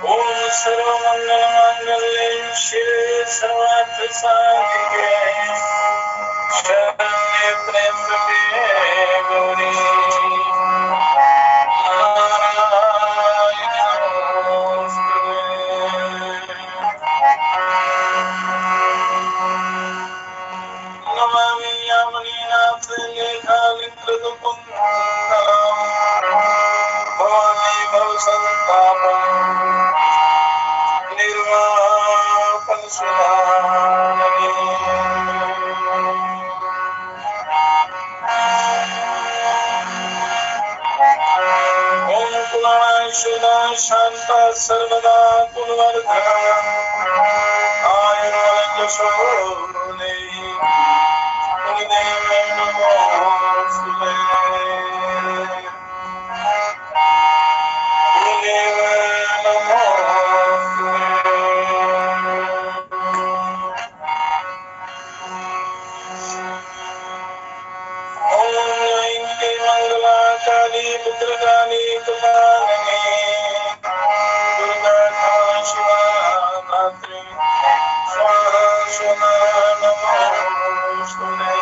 ओम सर्वमंगलमांगल्ये शिवे सर्वार्थसाधिके शरण्ये त्र्यंबके गौरी नारायणी नमोस्तुते। नमामि यामुनीनाथ लेखालिङ्कृतपुङ्गलां भवानी भवसन्तापम् निर्वापन सुधामणि। ओम कुलाशुला शांता सर्वदा कुलवर्धना आयुर्वलयशोने गुरुदेव नमोस्तुते। गुरुदेव नमोस्तुते। ओम ऐं मंगलाकाली पुत्रकाली कपालिनी दुर्गा शिवा धात्री स्वाहा स्वधा नमोस्तुते।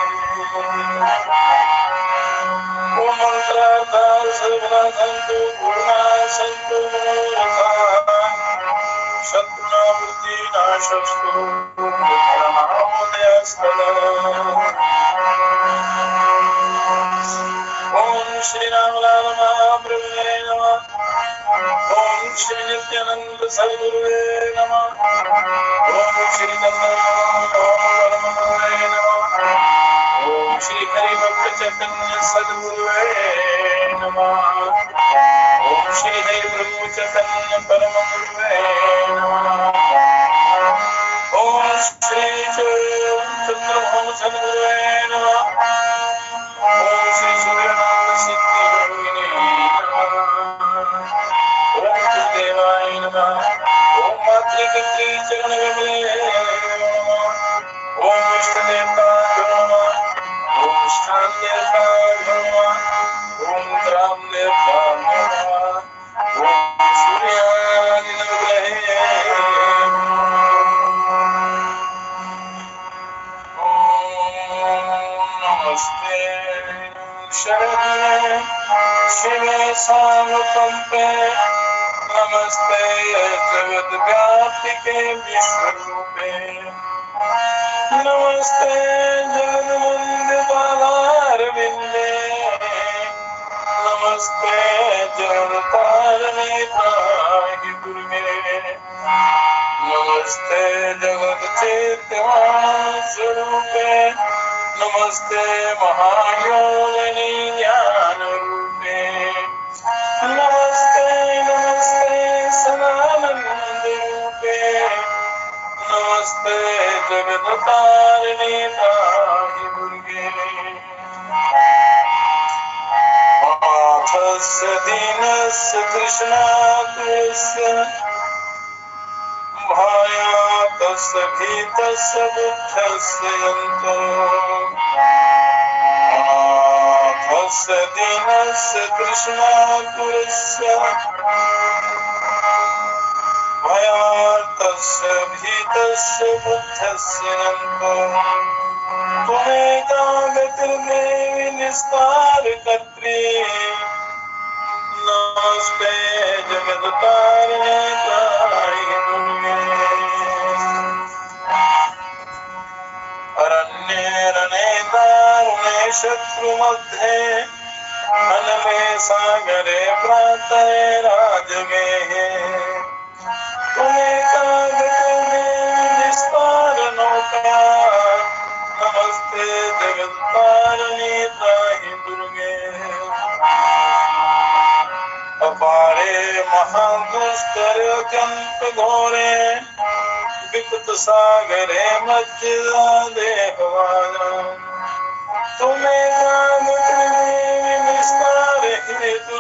ओम मंत्रार्था सर्वदा सन्तु पूर्णा सन्तु मनोरथा शत्रुनावृत्ति नाशस्तु नमोदयस्तदा। ओम श्री रामलाल महाप्रभुवे नमः। ओम श्री नित्यानंद सद्गुरुवे नमः। ओम श्री परमगुरुवे नमः। ओम श्री हरि भक्त चैतन्य सद्गुरुवे नमः। ओम श्री हरि प्रभु चैतन्य परम गुरुवे नमः। ओम श्री चंद्रभानु सद्गुरुवे नमः। ओम श्री सूर्यनाथ सिद्धि योगिने नमः। ओम गुरुदेवाय नमः। ओम मातृपितृ चरण कमले नमः। ओम इष्टदेवताभ्यो नमः। ओम शान्तिदेवताभ्यो नमः। ओम ग्रामदेवताभ्यो नमः। ओम सूर्यादिनवग्रहे नमस्ते शरण्ये शिवे सानुकंपे नमस्ते जगद्व्यापिके विश्वरूपे नमस्ते जगन्वंद्यपादारविन्दे नमस्ते जगत्तारिणे पाहि दुर्गे नमस्ते जगच्चैतन्य स्वरूपे नमस्ते महायोगिनी ज्ञान रूपे नमस्ते नमस्ते सदानंद रूपे नमस्ते जगत्तारिणे पाहि दुर्गे। पार्थस्य दीनस्य कृष्णातुस्य भायातस्य भीतस्य बुद्धस्य यन्तो नाथस्य दीनस्य कृष्णातुरस्य भयातस्य भीतस्य बुद्धस्य यन्तो त्वमेका गतिर्देवि निस्तारकर्त्री नमस्ते जगत्तारिणे पाहि दुर्गे। अरण्ये रणे दारुणे शत्रुमध्ये अनले सागरे प्रातः राजगेहे त्वमेका गतिर्देवि निस्तारनौका नमस्ते जगत्तारिणे पाहि दुर्गे। अपारे महादुष्कर्यकल्प घोरे विकट सागरे मध्यदेहवाना त्वमेका गतिर्देवि निस्तार हेतु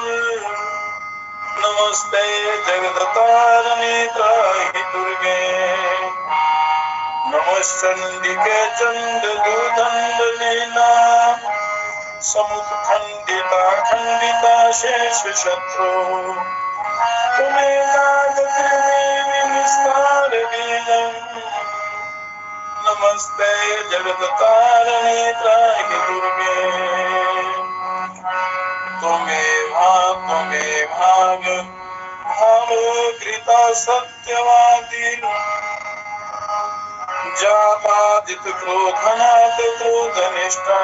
नमस्ते जगत्तारिणे पाहि दुर्गे। नमश्चंडिके चंडदुदंड लीला समुत्खंडिता खंडिता शेष शत्रु त्वमेका गतिर्देवि नमस्ते जगत तारिणी त्राहि दुर्गे त्वमेव भावकृता सत्यवादी जातादित क्रोधनात् क्रोधनिष्ठा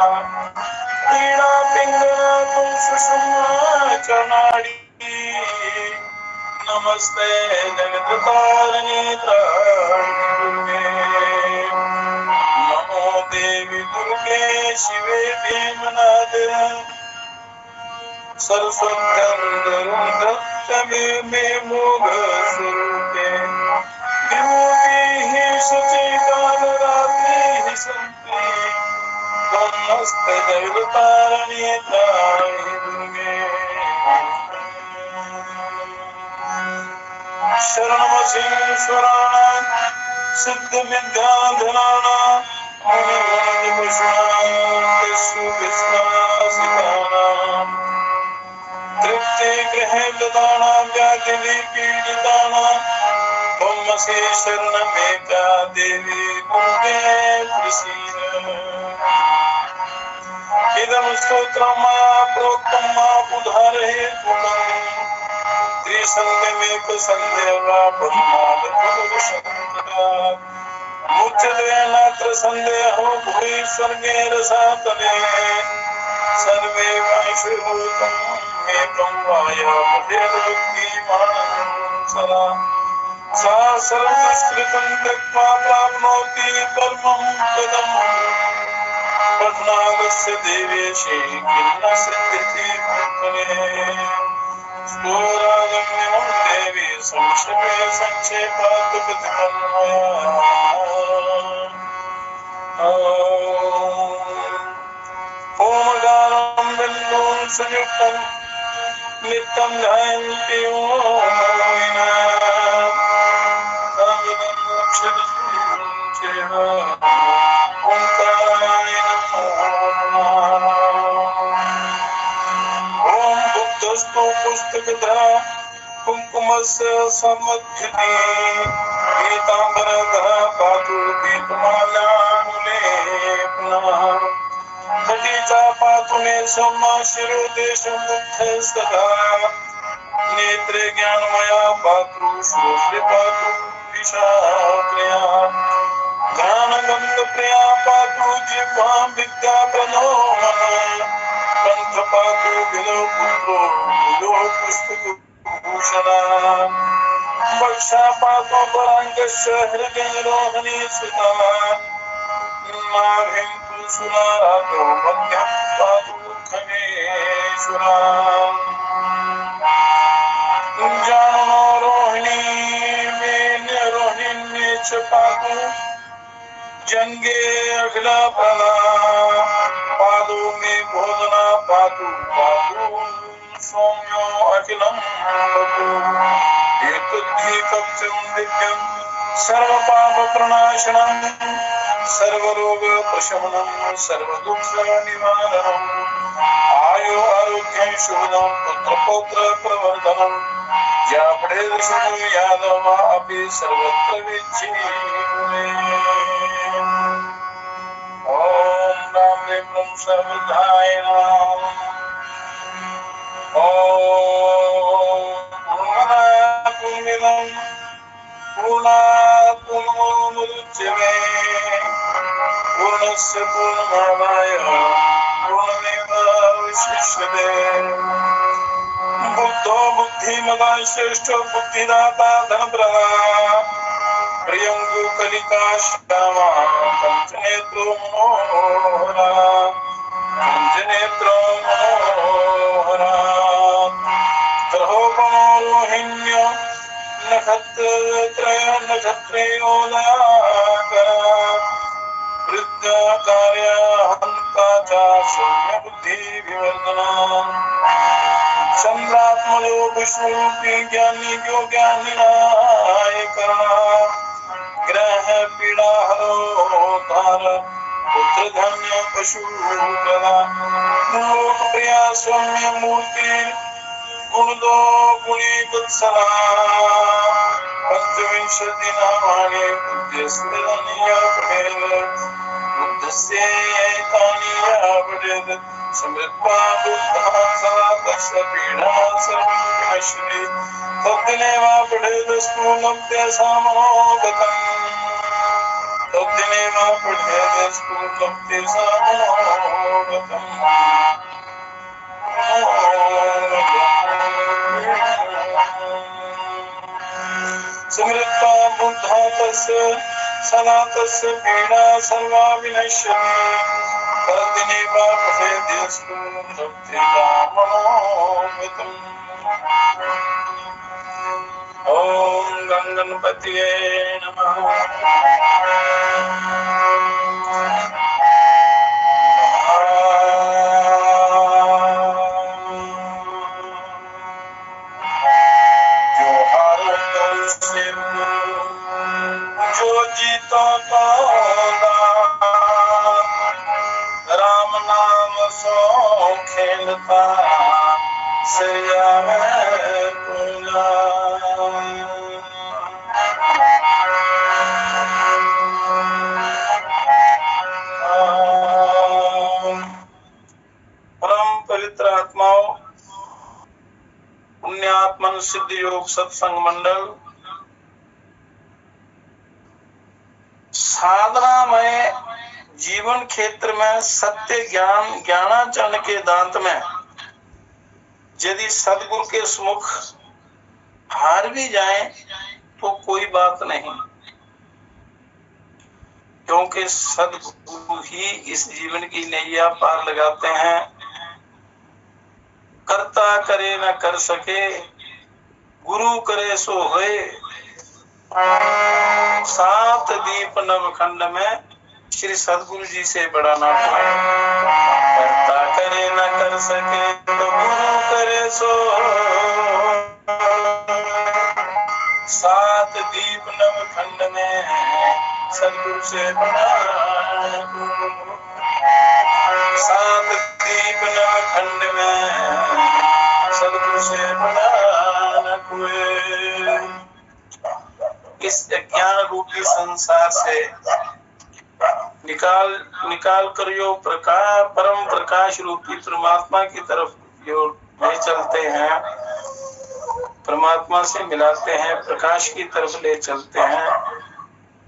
पीडा पिंगला तुम सुषुम्ना च नाड़ी नमस्ते जगत तारिणी त्राहि दुर्गे नमो देवी दुर्गे शिवे भीमनाद सरस्वत्यंतरुंधत्तमे मे मोघ स्वरूपे विभूतिः शुचिकालरात्रिः सन्ति नमस्ते जगत्तारिणी त्राहि दुर्गे शरणमसीश्वराणां सिद्धविद्याधराणां मुनिमुनिविष्णां तृप्ते गृहे ददानां व्याधिपीडितानां त्वमसि शरणमेका देवी दुर्गे प्रसीद इदं स्तोत्रं मया प्रोक्तं मा उदाहरहेतुकम् त्रिसन्ध्यमेकसन्ध्यवा पद्मावतुरसन्ध्यः मुच्यते नात्र सन्देहो भुवि स्वर्गे रसातले सर्वे वायुभूतं एकं वायुभूतिर्भक्तिमानं सदा सा सर्वदुष्कृतं त्यक्त्वा प्राप्नोति परमं पदम् पद्मागस्य देवेशे किं न सिद्ध्यति भूतले स्तोरागम्यं देवी संक्षेपात् कथितं मया ओमकारं बिन्दुं संयुक्तं नित्यं ध्यायन्ति ओंकाराय नमः। ओम बुद्धस्तु पुस्तकधरा कुंकुमस्य समध्यते पीताम्बरधरा पातु दीपमाल्यानुलेपनः कटिचा पातु मे शिरोदेशं बुद्धस्तथा नेत्रे ज्ञानमया पातु श्रोत्रे पातु विशाप्रिया ज्ञानगन्धप्रिया पातु जिह्वां विद्याप्रदो मनः कंठ पातु बिलो पुत्रो बिलो पुष्पभूषणा वक्षा पातु पराङ्गस्य हृदयरोहिणी सुता नाभिं तु सुरातो मध्यं पातु खगेश्वरा जानो रोहिणी रोहिणी च पातु जंगे अखिला प्रला पादो में भोजना पातु पातु सौम्यो अखिलं पातु एतद्धि कवचं दिव्यं सर्वपाप प्रणाशनं सर्वरोग प्रशमनं सर्वदुःख निवारणं आयु आरोग्यं शुभदं पुत्र पौत्र प्रवर्धनं या पडेल सुनु यादव अपि सर्वत्र विजयी ओम नाम ब्रह्म सर्वधाय नमः ओम पूर्णमिदं पूर्णात् पूर्णमुदच्यते पूर्णस्य पूर्णमादाय पूर्णमेवावशिष्यते बुद्धो बुद्धिमतां श्रेष्ठो बुद्धिदाता धनप्रदा प्रियंगु कलिका श्यामा पंचनेत्रो मनोहरा पंचनेत्रो मनोहरा ग्रहोपमो रोहिण्य नक्षत्रेयोदयाकरा वृद्धाकार्य हन्ता च सौम्य बुद्धि विवर्धना चंद्रात्मयो विष्णुरूपी ज्ञानी जो ज्ञानिनायका ग्रह पीड़ा हरो तार पुत्र धन्य पशु प्रदा लोक प्रिया सौम्य मूर्ति गुण दो गुणी वत्सला पंचविंश विंशति नामानि बुद्धिस्थिरनिया पठेत् बुद्धस्य एतानि पठेत् समृत्वा बुद्धः सदा तस्य पीडा सर्वं विनश्यति तद्दिनेव पठेत् स्थूलं तेषामनोगतम् तद्दिनेव पठेत् स्थूलं तेषामनोगतम् समृत्वा बुद्धः तस्य सदा तस्य पीडा सर्वा विनश्यति तद्दिनेव पठेत् स्थूलं तेषामनोगतम् ओम गंगणपतये नमः। जो जीतो तो राम नाम सो खेलता सैया पूजा परम पवित्र आत्माओं, पुण्यात्मन सिद्ध योग सत्संग मंडल, साधनामय जीवन क्षेत्र में सत्य ज्ञान ज्ञानाचरण के दांत में यदि सदगुरु के सम्मुख हार भी जाए तो कोई बात नहीं, क्योंकि सदगुरु ही इस जीवन की नैया पार लगाते हैं। करता करे न कर सके, गुरु करे सो होए। 7 दीप नवखंड में श्री सदगुरु जी से बड़ा ना कोई। करता करे न कर सके तो गुरु करे सो। 7 दीप नवखंड में सदगुरु से बड़ा 7 दीप नवखंड में सदगुरु से बड़ा न कोई। इस अज्ञान रूपी संसार से निकाल कर यो परम प्रकाश रूपी परमात्मा की तरफ जो ले चलते हैं, परमात्मा से मिलाते हैं, प्रकाश की तरफ ले चलते हैं,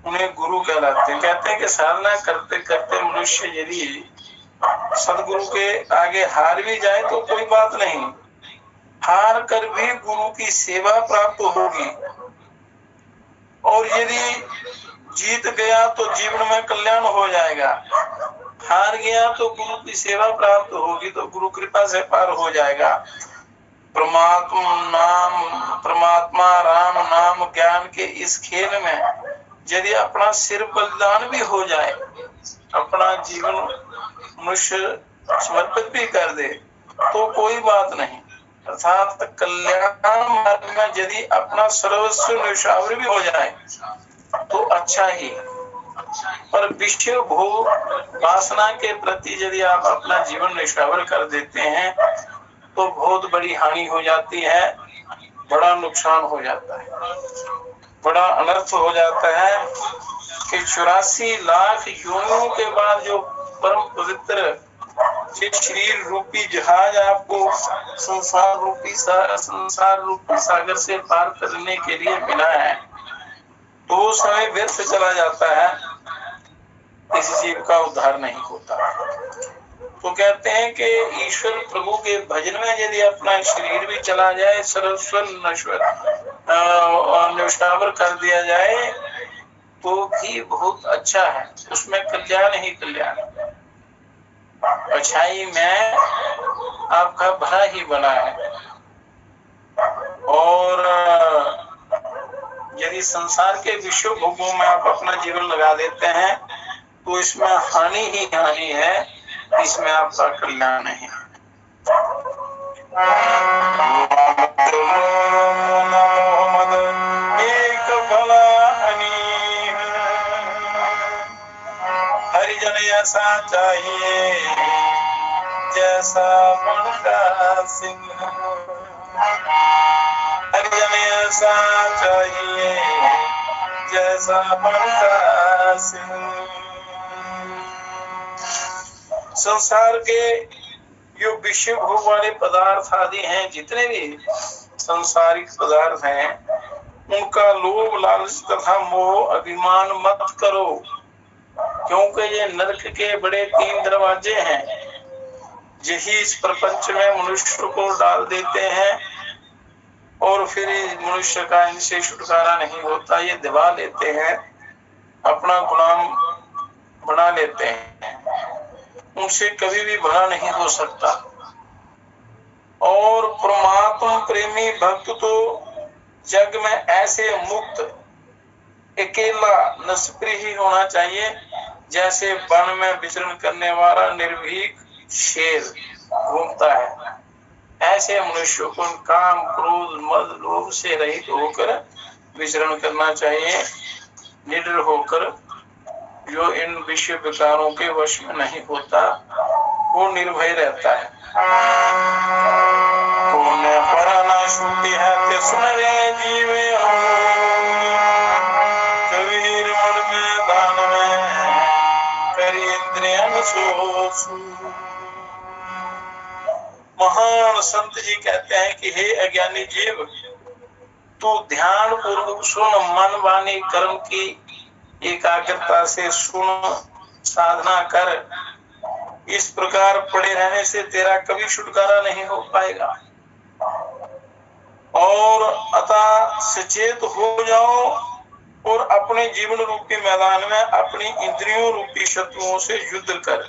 उन्हें गुरु कहलाते हैं। कहते हैं कि साधना करते करते मनुष्य यदि सदगुरु के आगे हार भी जाए तो कोई बात नहीं, हार कर भी गुरु की सेवा प्राप्त होगी। और यदि जीत गया तो जीवन में कल्याण हो जाएगा, हार गया तो गुरु की सेवा प्राप्त होगी तो गुरु कृपा से पार हो जाएगा। परमात्मा राम नाम ज्ञान के इस खेल में यदि अपना सिर बलिदान भी हो जाए, अपना जीवन मनुष्य समर्पित भी कर दे तो कोई बात नहीं, अर्थात कल्याण मार्ग में यदि अपना सर्वस्व न्यौछावर भी हो जाए तो अच्छा ही। पर विषय भोग वासना के प्रति यदि आप अपना जीवन न्यौछावर कर देते हैं तो बहुत बड़ी हानि हो जाती है, बड़ा नुकसान हो जाता है, बड़ा अनर्थ हो जाता है कि 84 लाख योनियों के बाद जो परम पवित्र शरीर रूपी जहाज आपको संसार रूपी सागर से पार करने के लिए मिला है तो वो समय व्यर्थ चला जाता है, इस जीव का उद्धार नहीं होता। तो कहते हैं कि ईश्वर प्रभु के भजन में यदि अपना शरीर भी चला जाए, सर्वस्व न्यौछावर कर दिया जाए तो भी बहुत अच्छा है, उसमें कल्याण ही कल्याण, अच्छाई में आपका भला ही बना है। और यदि संसार के विषय भोगों में आप अपना जीवन लगा देते हैं तो इसमें हानि ही हानि है, इसमें आपका कल्याण नहीं। एक भला हरिजन ऐसा चाहिए जैसा बन का सिंह, हरिजन ऐसा चाहिए ऐसा बनता सिंह। संसार के जो विषय भोग वाले पदार्थ आदि हैं, जितने भी संसारिक पदार्थ हैं, उनका लोभ लालच तथा मोह अभिमान मत करो, क्योंकि ये नरक के बड़े 3 दरवाजे हैं। यही इस प्रपंच में मनुष्य को डाल देते हैं और फिर मनुष्य का इनसे छुटकारा नहीं होता। ये दबा लेते हैं, अपना गुलाम बना लेते हैं, उनसे कभी भी भला नहीं हो सकता। और परमात्मा प्रेमी भक्त तो जग में ऐसे मुक्त अकेला निष्प्रिय ही होना चाहिए, जैसे वन में विचरण करने वाला निर्भीक शेर घूमता है। ऐसे मनुष्य को काम क्रोध मद लोभ से रहित होकर विचरण करना चाहिए, निडर होकर। जो इन विषय विकारों के वश में नहीं होता, वो निर्भय रहता है। तूने पराना छूटी है ते सुन रे जीवे कबीर मन में दान में करी इंद्रियन सोचू। महान संत जी कहते हैं कि हे अज्ञानी जीव, तू ध्यान पूर्वक सुन, मन वाणी कर्म की एकाग्रता से सुन, साधना कर। इस प्रकार पड़े रहने से तेरा कभी छुटकारा नहीं हो पाएगा। और अतः सचेत हो जाओ और अपने जीवन रूपी मैदान में अपनी इंद्रियों रूपी शत्रुओं से युद्ध कर।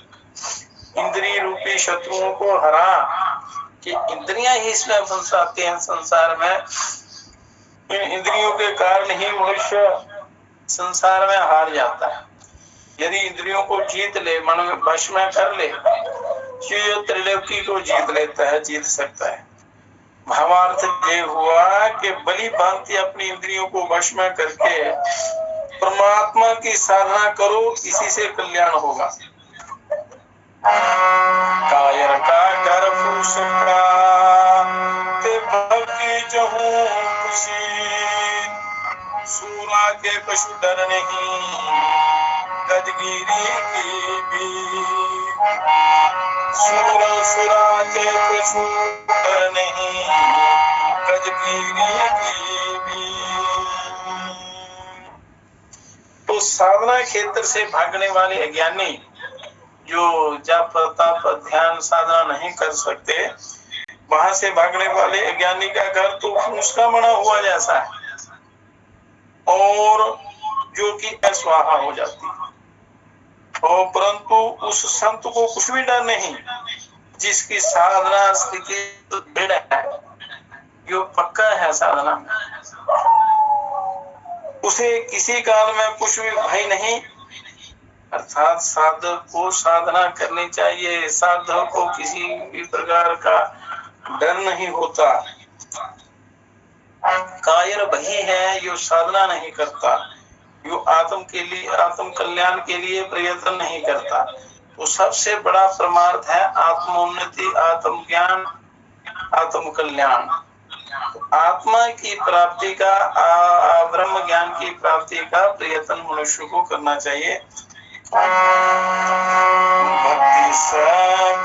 इंद्रिय रूपी शत्रुओं को हरा, कि इंद्रियां ही इसमें फंसाते हैं संसार में। इन इंद्रियों के कारण ही मनुष्य संसार में हार जाता है। यदि इंद्रियों को जीत ले, मन में वश में कर ले, तो त्रिलोकी को जीत लेता है, जीत सकता है। भावार्थ ये हुआ कि बली भांति अपनी इंद्रियों को वश में करके परमात्मा की साधना करो, इसी से कल्याण होगा। कायर का घर फूस का ते भक्ति जहूं खुशी, सूरा के पशु डर नहीं गजगिरी की भी। सुरा के पशु डर नहीं गजगिरी की भी। तो साधना क्षेत्र से भागने वाले अज्ञानी जो जप तप ध्यान साधना नहीं कर सकते, वहां से भागने वाले अज्ञानी का घर तो उसका बना हुआ जैसा है, और जो कि अस्वाहा हो जाती है। और परंतु उस संत को कुछ भी डर नहीं, जिसकी साधना स्थिति दृढ़ है, जो पक्का है साधना में, उसे किसी काल में कुछ भी भय नहीं। अर्थात साधक को साधना करनी चाहिए, साधक को किसी भी प्रकार का डर नहीं होता। कायर वही है जो साधना नहीं करता, जो आत्म के लिए, आत्म कल्याण के लिए प्रयत्न नहीं करता। तो सबसे बड़ा परमार्थ है आत्मोन्नति, आत्म ज्ञान, आत्म कल्याण। आत्मा की प्राप्ति का, ब्रह्म ज्ञान की प्राप्ति का प्रयत्न मनुष्य को करना चाहिए। भक्ति से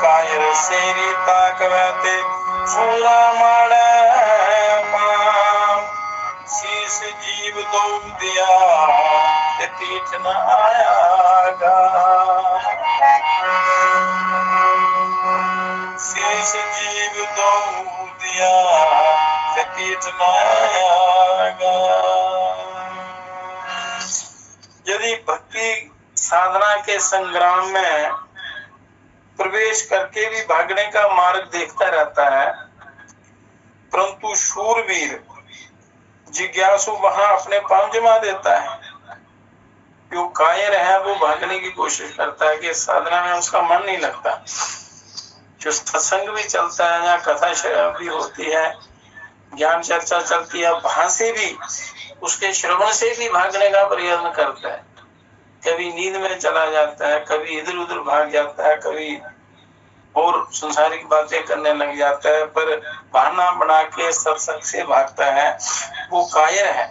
कायर सेरी ताकवते सूरा माड़े पाम, शीश जीव दो दिया ते पीठ न आयागा। शीश जीव दो दिया ते पीठ न आयागा। यदि भक्ति साधना के संग्राम में प्रवेश करके भी भागने का मार्ग देखता रहता है, परंतु शूरवीर जिज्ञासु वहां अपने पांव जमा देता है। जो कायर है वो भागने की कोशिश करता है कि साधना में उसका मन नहीं लगता। जो सत्संग भी चलता है या कथा भी होती है, ज्ञान चर्चा चलती है, वहां से भी, उसके श्रवण से भी भागने का प्रयत्न करता है। कभी नींद में चला जाता है, कभी इधर उधर भाग जाता है, कभी और संसारिक बातें करने लग जाता है, पर बहाना बना के सत्संग से भागता है, वो कायर है।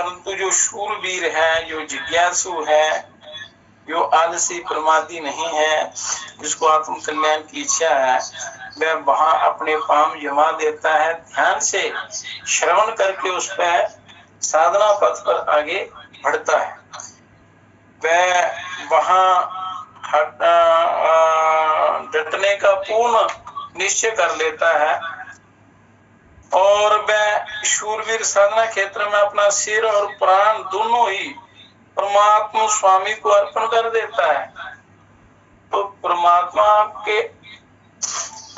परंतु जो शूरवीर है, जो जिज्ञासु है, जो आलसी प्रमादी नहीं है, जिसको आत्म कल्याण की इच्छा है, वह वहां अपने पांव जमा देता है, ध्यान से श्रवण करके उस पर साधना पथ पर आगे बढ़ता है। वह वहां डटने का पूर्ण निश्चय कर लेता है और वह शूरवीर साधना क्षेत्र में अपना सिर और प्राण दोनों ही परमात्मा स्वामी को अर्पण कर देता है। तो परमात्मा के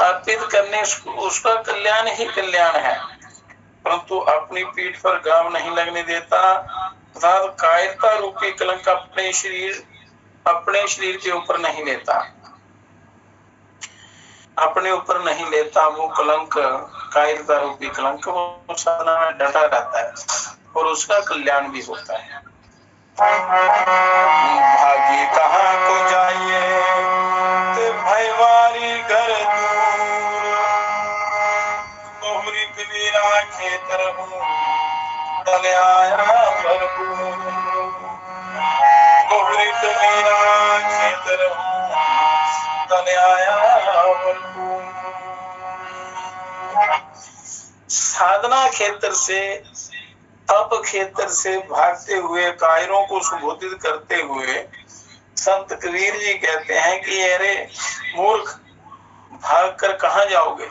अर्पित करने उसका कल्याण ही कल्याण है, परंतु अपनी पीठ पर घाव नहीं लगने देता, अर्थात कायरता रूपी कलंक अपने शरीर के ऊपर नहीं लेता, अपने ऊपर नहीं लेता। वो कलंक, कायरता रूपी कलंक, वो साधना में डटा रहता है और उसका कल्याण भी होता है। भागी कहाँ को जाइए ते भयवारी घर दूर, तोहरी कबीरा खेतर हूँ डले आया भरपूर, तोहरी कबीरा खेतर हूँ डले आया भरपूर। साधना क्षेत्र से, तप क्षेत्र से भागते हुए, कायरों को सुबोधित करते हुए संत कबीर जी कहते हैं कि अरे मूर्ख, भागकर कहाँ जाओगे,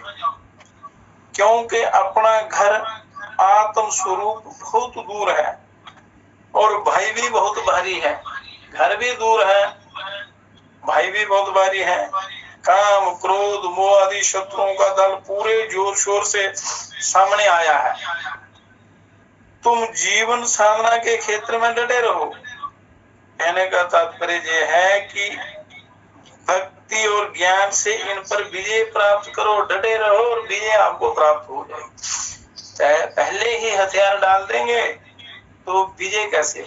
क्योंकि अपना घर आत्म स्वरूप बहुत दूर है और भय भी बहुत भारी है। घर भी दूर है, भय भी बहुत भारी है। काम, क्रोध, मोह आदि शत्रुओं का दल पूरे जोर शोर से सामने आया है। तुम जीवन साधना के क्षेत्र में डटे रहो। कहने का तात्पर्य यह है कि भक्ति और ज्ञान से इन पर विजय प्राप्त करो, डटे रहो और विजय आपको प्राप्त हो जाएगी। पहले ही हथियार डाल देंगे तो विजय कैसे?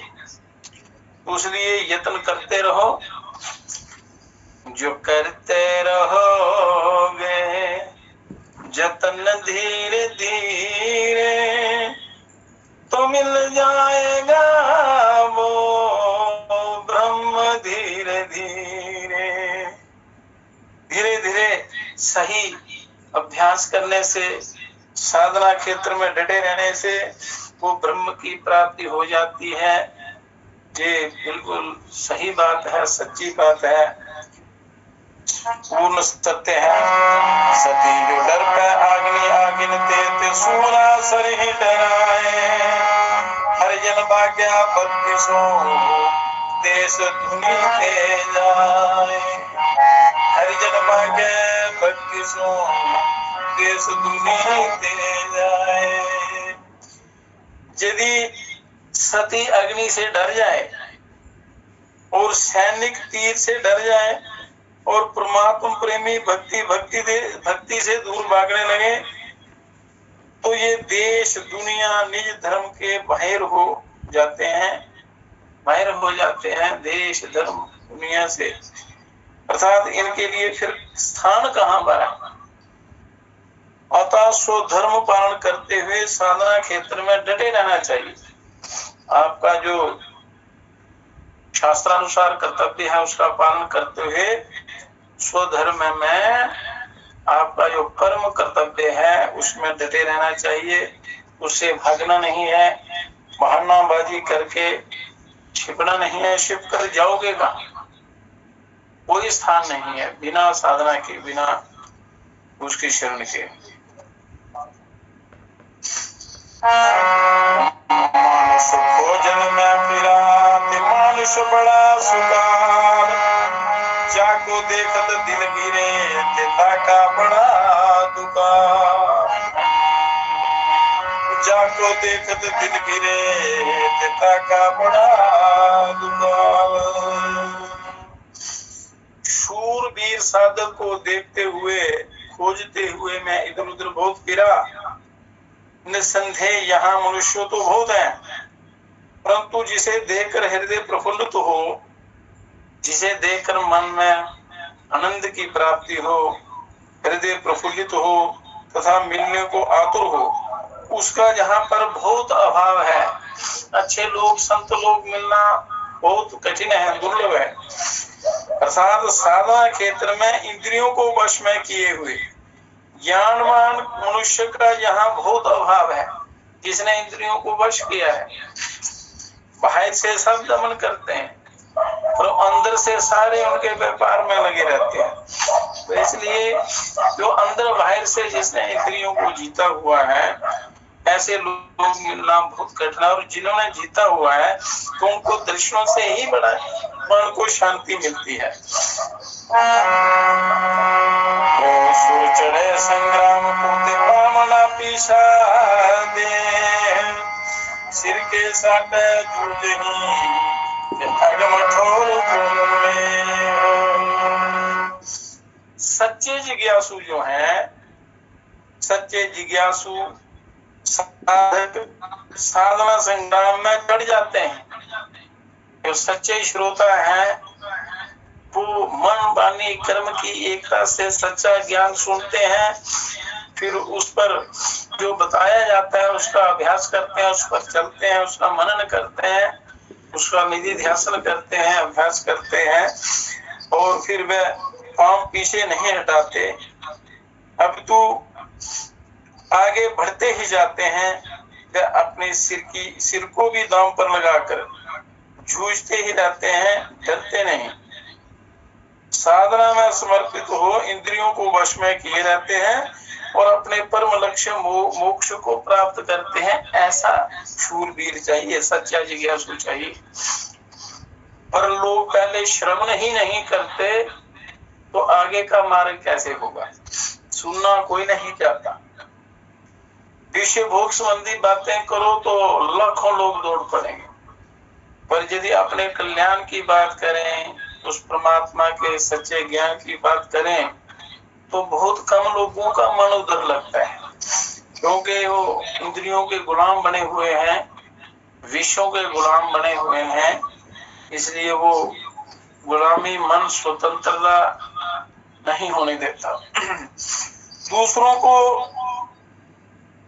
इसलिए यत्न करते रहो। जो करते रहोगे जतन धीरे धीरे तो मिल जाएगा वो ब्रह्म धीरे धीरे। धीरे धीरे सही अभ्यास करने से, साधना क्षेत्र में डटे रहने से वो ब्रह्म की प्राप्ति हो जाती है। ये बिल्कुल सही बात है, सच्ची बात है, पूर्ण सत्य है। सती जो डर पे आग्नि आगिन ते सूरा सर ही डराए, हर जन भाग्या भक्ति सो देश धुनी ते जाए, हर जन भाग्या भक्ति सो देश धुनी ते जाए। यदि सती अग्नि से डर जाए और सैनिक तीर से डर जाए और परमात्मा प्रेमी भक्ति से दूर भागने लगे तो ये देश दुनिया निज धर्म के बाहर हो जाते हैं, देश धर्म दुनिया से, अर्थात इनके लिए फिर स्थान कहाँ पर है। अतः स्व धर्म पालन करते हुए साधना क्षेत्र में डटे रहना चाहिए। आपका जो शास्त्रानुसार कर्तव्य है उसका पालन करते हुए स्वधर्म में आपका जो कर्म कर्तव्य है उसमें डटे रहना चाहिए, उससे भागना नहीं है, बहानाबाजी करके छिपना नहीं है। छिप कर जाओगे कहाँ? कोई स्थान नहीं है बिना साधना के, बिना उसकी शरण के। मानुष भोजन में फिरा मानुष बड़ा सुखार, जाको देखत दिल गिरे तेता का बड़ा दुकान, जाको देखत दिल गिरे तेता का बड़ा दुकान। शूरवीर साधक को देखते हुए, खोजते हुए मैं इधर उधर बहुत फिरा। निसंदेह यहाँ मनुष्य तो बहुत हैं, परंतु जिसे देखकर हृदय प्रफुल्लित हो, जिसे देखकर मन में आनंद की प्राप्ति हो, हृदय प्रफुल्लित हो तथा मिलने को आतुर हो, उसका जहाँ पर बहुत अभाव है, अच्छे लोग, संत लोग मिलना बहुत कठिन है, दुर्लभ है। अर्थात साधना क्षेत्र में इंद्रियों को वश में किए हुए ज्ञानवान मनुष्य का यहाँ बहुत अभाव है। जिसने इंद्रियों को वश किया है, बाहर से सब दमन करते हैं और अंदर से सारे उनके व्यापार में लगे रहते हैं। तो इसलिए जो अंदर बाहर से जिसने इंद्रियों को जीता हुआ है, ऐसे लोग मिलना बहुत कठिन है। और जिन्होंने जीता हुआ है तो उनको दर्शनों से ही बड़ा मन को शांति मिलती है। चढ़े संग्राम पोते पामना पीछा दे, सिर के साथ जूझ ही सच्चे जिज्ञासु जो हैं, सच्चे जिज्ञासु साधक साधना संग्राम में चढ़ जाते हैं। जो सच्चे श्रोता हैं वो मन वाणी कर्म की एकता से सच्चा ज्ञान सुनते हैं, फिर उस पर जो बताया जाता है उसका अभ्यास करते हैं, उस पर चलते हैं, उसका मनन करते हैं, उसका निधि ध्यान करते हैं, अभ्यास करते हैं और फिर वे पांव पीछे नहीं हटाते, अब तो आगे बढ़ते ही जाते हैं। वे अपने सिर को भी दांव पर लगाकर जूझते ही रहते हैं, डरते नहीं। साधना में समर्पित हो इंद्रियों को वश में किए रहते हैं और अपने परम लक्ष्य मोक्ष को प्राप्त करते हैं। ऐसा शूरवीर चाहिए, सच्चा जिज्ञासु चाहिए। पर लोग पहले श्रवण ही नहीं करते तो आगे का मार्ग कैसे होगा? सुनना कोई नहीं चाहता। विषय भोग संबंधी बातें करो तो लाखों लोग दौड़ पड़ेंगे, पर यदि अपने कल्याण की बात करें, उस परमात्मा के सच्चे ज्ञान की बात करें तो बहुत कम लोगों का मन उधर लगता है, क्योंकि वो इंद्रियों के गुलाम बने हुए हैं, विषयों के गुलाम बने हुए हैं। इसलिए वो गुलामी मन स्वतंत्रता नहीं होने देता।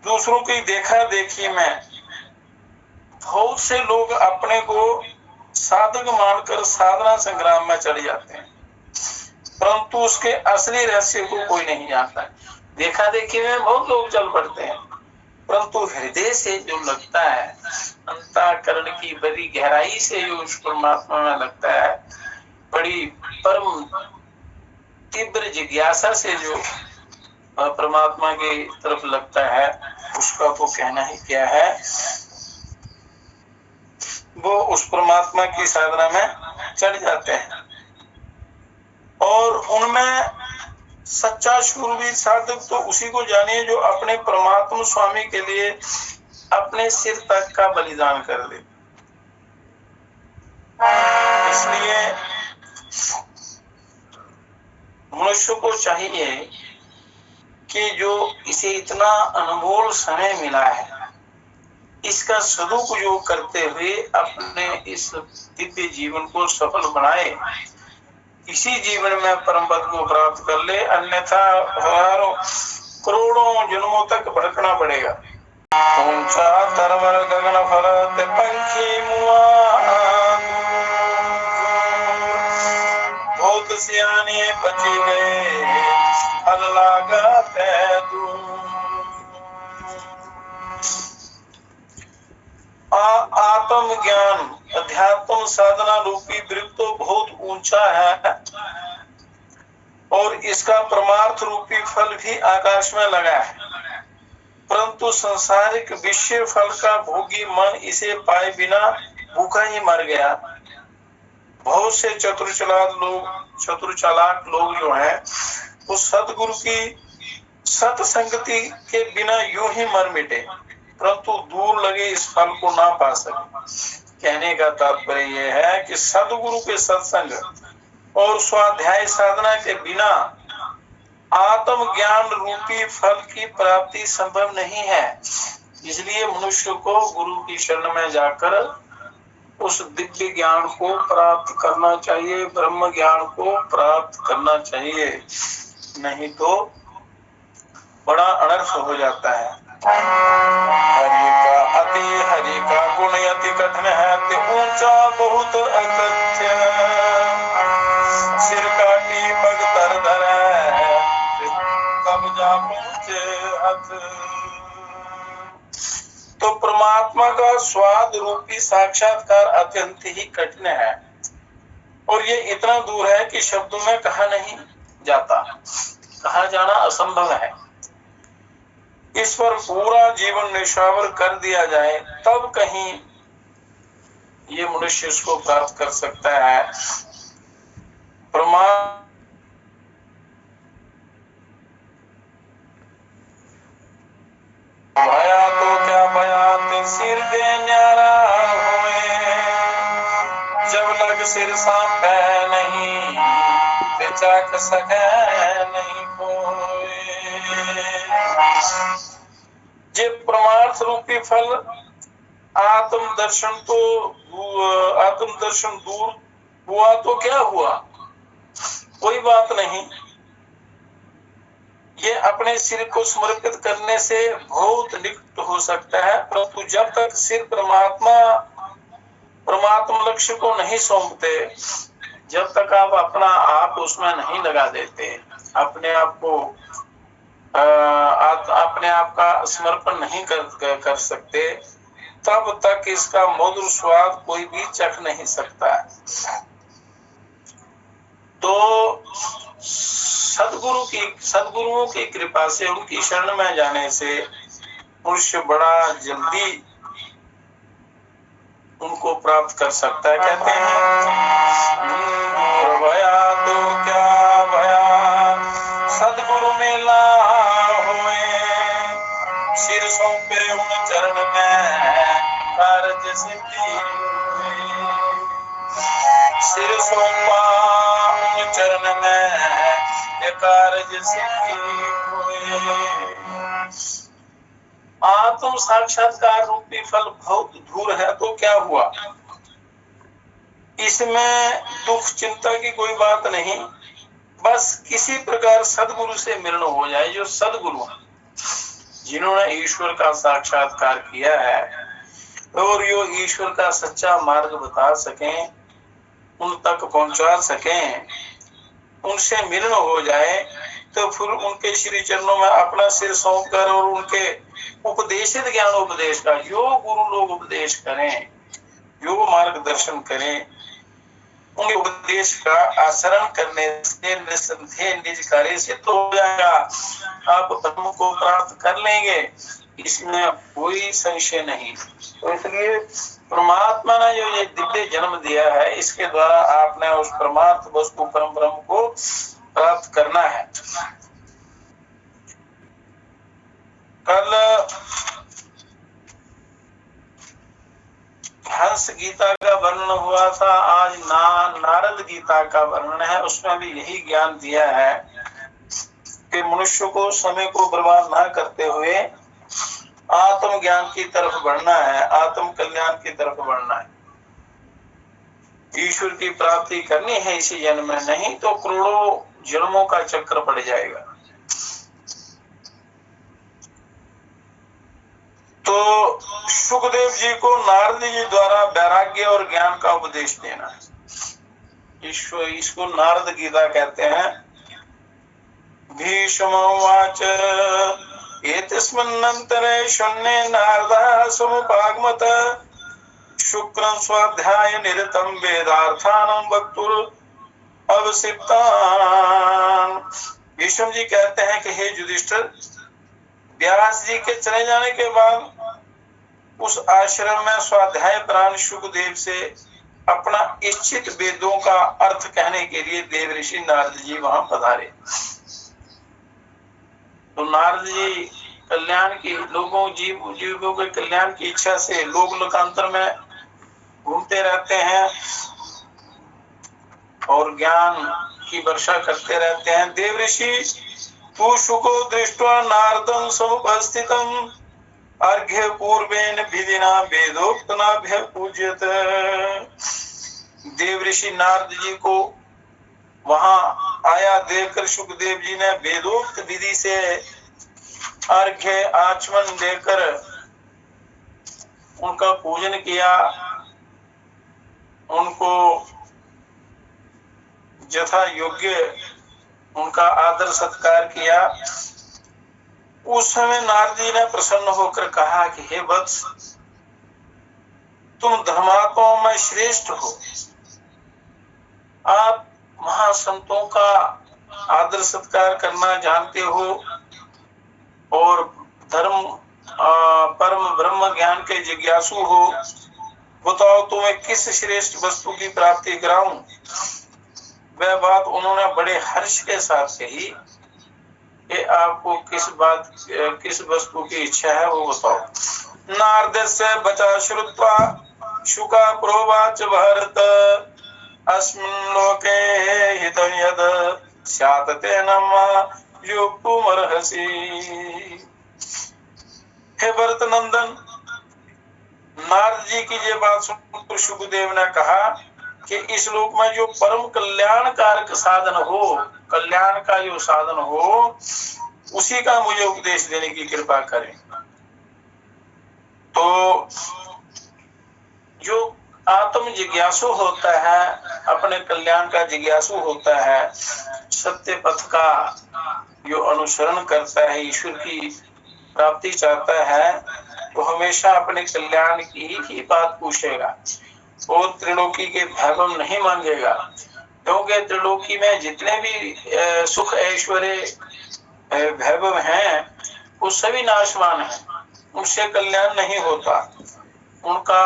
दूसरों की देखा देखी में बहुत से लोग अपने को साधक मानकर साधना संग्राम में चढ़ जाते हैं, परंतु उसके असली रहस्य को कोई नहीं जानता। देखा देखी में बहुत लोग चल पड़ते हैं, परंतु हृदय से जो लगता है, अंतःकरण की बड़ी गहराई से जो उस परमात्मा में लगता है, बड़ी परम तीव्र जिज्ञासा से जो परमात्मा की तरफ लगता है, उसका तो कहना ही क्या है। वो उस परमात्मा की साधना में चढ़ जाते हैं और उनमें सच्चा शूरवीर साधक तो उसी को जानिए जो अपने परमात्मा स्वामी के लिए अपने सिर तक का बलिदान कर दे। इसलिए मनुष्य को चाहिए कि जो इसे इतना अनमोल समय मिला है, इसका सदुपयोग करते हुए अपने इस दिव्य जीवन को सफल बनाए, इसी जीवन में परम पद को प्राप्त कर ले, अन्यथा हजारों करोड़ों जन्मों तक भटकना पड़ेगा। ऊंचा तरवर गगन फरत पंखी मुआ, बहुत सियाने बची गए फल लागत है दूर। आत्म ज्ञान अध्यात्म साधना रूपी वृक्ष तो बहुत ऊंचा है और इसका परमार्थ रूपी फल भी आकाश में लगा है, परंतु संसारिक विषय फल का भोगी मन इसे पाए बिना भूखा ही मर गया। बहुत से चतुर चालाक लोग जो हैं वो सतगुरु की सत्संगति के बिना यूं ही मर मिटे, परंतु दूर लगे इस फल को ना पा सके। कहने का तात्पर्य यह है कि सदगुरु के सत्संग और स्वाध्याय साधना के बिना आत्म ज्ञान रूपी फल की प्राप्ति संभव नहीं है। इसलिए मनुष्य को गुरु की शरण में जाकर उस दिव्य ज्ञान को प्राप्त करना चाहिए, ब्रह्म ज्ञान को प्राप्त करना चाहिए, नहीं तो बड़ा अनर्थ हो जाता है। हरि का गुण अति कठिन है, ते ऊंचा बहुत अकथ्य। सिर काटी पग तर धरै, तब जा पहुँचे अथ। तो परमात्मा का स्वाद रूपी साक्षात्कार अत्यंत ही कठिन है, और ये इतना दूर है कि शब्दों में कहा नहीं जाता, कहा जाना असंभव है। इस पर पूरा जीवन निशावर कर दिया जाए, तब कहीं ये मनुष्य इसको प्राप्त कर सकता है। भया तो क्या भया, सिर दे न्यारा हुए, जब लग सिर सांपे नहीं, बेचाक सके नहीं कोई। जे परमार्थ रूपी फल आत्म दर्शन दूर हुआ तो क्या हुआ, कोई बात नहीं। ये अपने सिर को समर्पित करने से बहुत निकट हो सकता है, परंतु जब तक सिर परमात्मा लक्ष्य को नहीं सौंपते, जब तक आप अपना आप उसमें नहीं लगा देते, अपने आप का समर्पण नहीं कर सकते, तब तक इसका मधुर स्वाद कोई भी चख नहीं सकता। तो सदगुरुओं की कृपा से, उनकी शरण में जाने से मनुष्य बड़ा जल्दी उनको प्राप्त कर सकता है। कहते हैं भया तो क्या भया, सदगुरु मेला हुए, सिर सौंपे उन चरण में कारज सिद्धि हुई। सिर सौंपा उन चरण में कारज सिद्धि हुई। आत्म साक्षात्कार रूपी फल बहुत दूर है तो क्या हुआ, इसमें दुख चिंता की कोई बात नहीं। बस किसी प्रकार सदगुरु से मिलन हो जाए, जो सदगुरु जिन्होंने ईश्वर का साक्षात्कार किया है और यो ईश्वर का सच्चा मार्ग बता सकें, उन तक पहुंचा सकें, उनसे मिलन हो जाए, तो फिर उनके श्री चरणों में अपना सिर सौंप कर और उनके उपदेशित ज्ञान उपदेश का, जो गुरु लोग उपदेश करें, जो मार्गदर्शन करें, उनके उपदेश का आचरण करने से निसंदेह निज कार्य सिद्ध हो जाएगा, आप ब्रह्म को प्राप्त कर लेंगे, इसमें कोई संशय नहीं। तो इसलिए परमात्मा ने जो ये दिव्य जन्म दिया है, इसके द्वारा आपने उस परमार्थ वस्तु परम ब्रह्म को प्राप्त करना है। कल हंस गीता का वर्णन हुआ था, आज नारद गीता का वर्णन है। उसमें भी यही ज्ञान दिया है कि मनुष्य को समय को बर्बाद ना करते हुए आत्म ज्ञान की तरफ बढ़ना है, आत्म कल्याण की तरफ बढ़ना है, ईश्वर की प्राप्ति करनी है इसी जन्म में, नहीं तो करोड़ों जन्मों का चक्र पड़ जाएगा। तो सुखदेव जी को नारद जी द्वारा वैराग्य और ज्ञान का उपदेश देना, इसको नारद गीता कहते हैं। भीष्मोवाच एतस्मिन्नन्तरे शून्ये नारदः समुपागमत, शुक्रं स्वाध्याय निरतं वेदार्थानां वक्तुर अवसिप्तान्। भीष्म जी कहते हैं कि हे युधिष्ठिर, व्यास जी के चले जाने के बाद उस आश्रम में स्वाध्याय प्राण सुखदेव से अपना इच्छित वेदों का अर्थ कहने के लिए देव ऋषि नारद जी वहां पधारे। तो नारद जी कल्याण की, जीवों के कल्याण की इच्छा से लोक लोकांतर में घूमते रहते हैं और ज्ञान की वर्षा करते रहते हैं। देव ऋषि तू शुको दृष्ट्वा नारदं समुपस्थितं, अर्घ्य पूर्वेन विधिना वेदोक्तनाभ्य पूज्यत। देव ऋषि नारद जी को वहां आया देखकर सुखदेव जी ने वेदोक्त विधि से अर्घ्य आचमन देकर उनका पूजन किया, उनको यथा योग्य उनका आदर सत्कार किया। उस समय नारद जी ने प्रसन्न होकर कहा कि हे वत्स, तुम धर्मात्माओं में श्रेष्ठ हो, आप महासंतों का आदर सत्कार करना जानते हो और धर्म परम ब्रह्म ज्ञान के जिज्ञासु हो। बताओ तुम्हें किस श्रेष्ठ वस्तु की प्राप्ति कराऊं? वह बात उन्होंने बड़े हर्ष के साथ कही कि आपको किस वस्तु की इच्छा है वो बताओ। नारद से बचा श्रुत्वा शुका प्रोवाच भारत, अस्मिन् लोके हितं यद स्यात् तेन योक्तुमर्हसि। हे भरत नंदन, नारद जी की ये बात सुनकर शुकदेव ने कहा कि इस लोक में जो परम कल्याण कारक साधन हो, कल्याण का जो साधन हो, उसी का मुझे उपदेश देने की कृपा करें। तो जो आत्म जिज्ञासु होता है, अपने कल्याण का जिज्ञासु होता है, सत्य पथ का जो अनुसरण करता है, ईश्वर की प्राप्ति चाहता है, तो हमेशा अपने कल्याण की ही बात पूछेगा और त्रिलोकी के वैभव नहीं मांगेगा, क्योंकि त्रिलोकी में जितने भी सुख ऐश्वर्य वैभव हैं वो सभी नाशवान हैं, उनसे कल्याण नहीं होता। उनका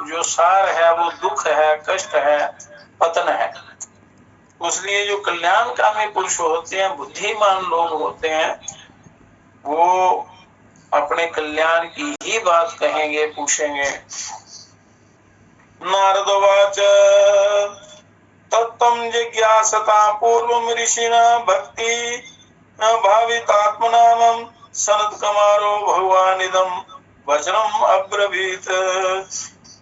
जो सार है वो दुख है, कष्ट है, पतन है। इसलिए जो कल्याणकामी पुरुष होते हैं, बुद्धिमान लोग होते हैं, वो अपने कल्याण की ही बात कहेंगे, पूछेंगे। नारदोवाच तत्त्वं जिज्ञासता पूर्वं ऋषिणा भक्ति भावितात्मनामं सनत्कुमारो भगवानिदं वचनम अब्रवीत।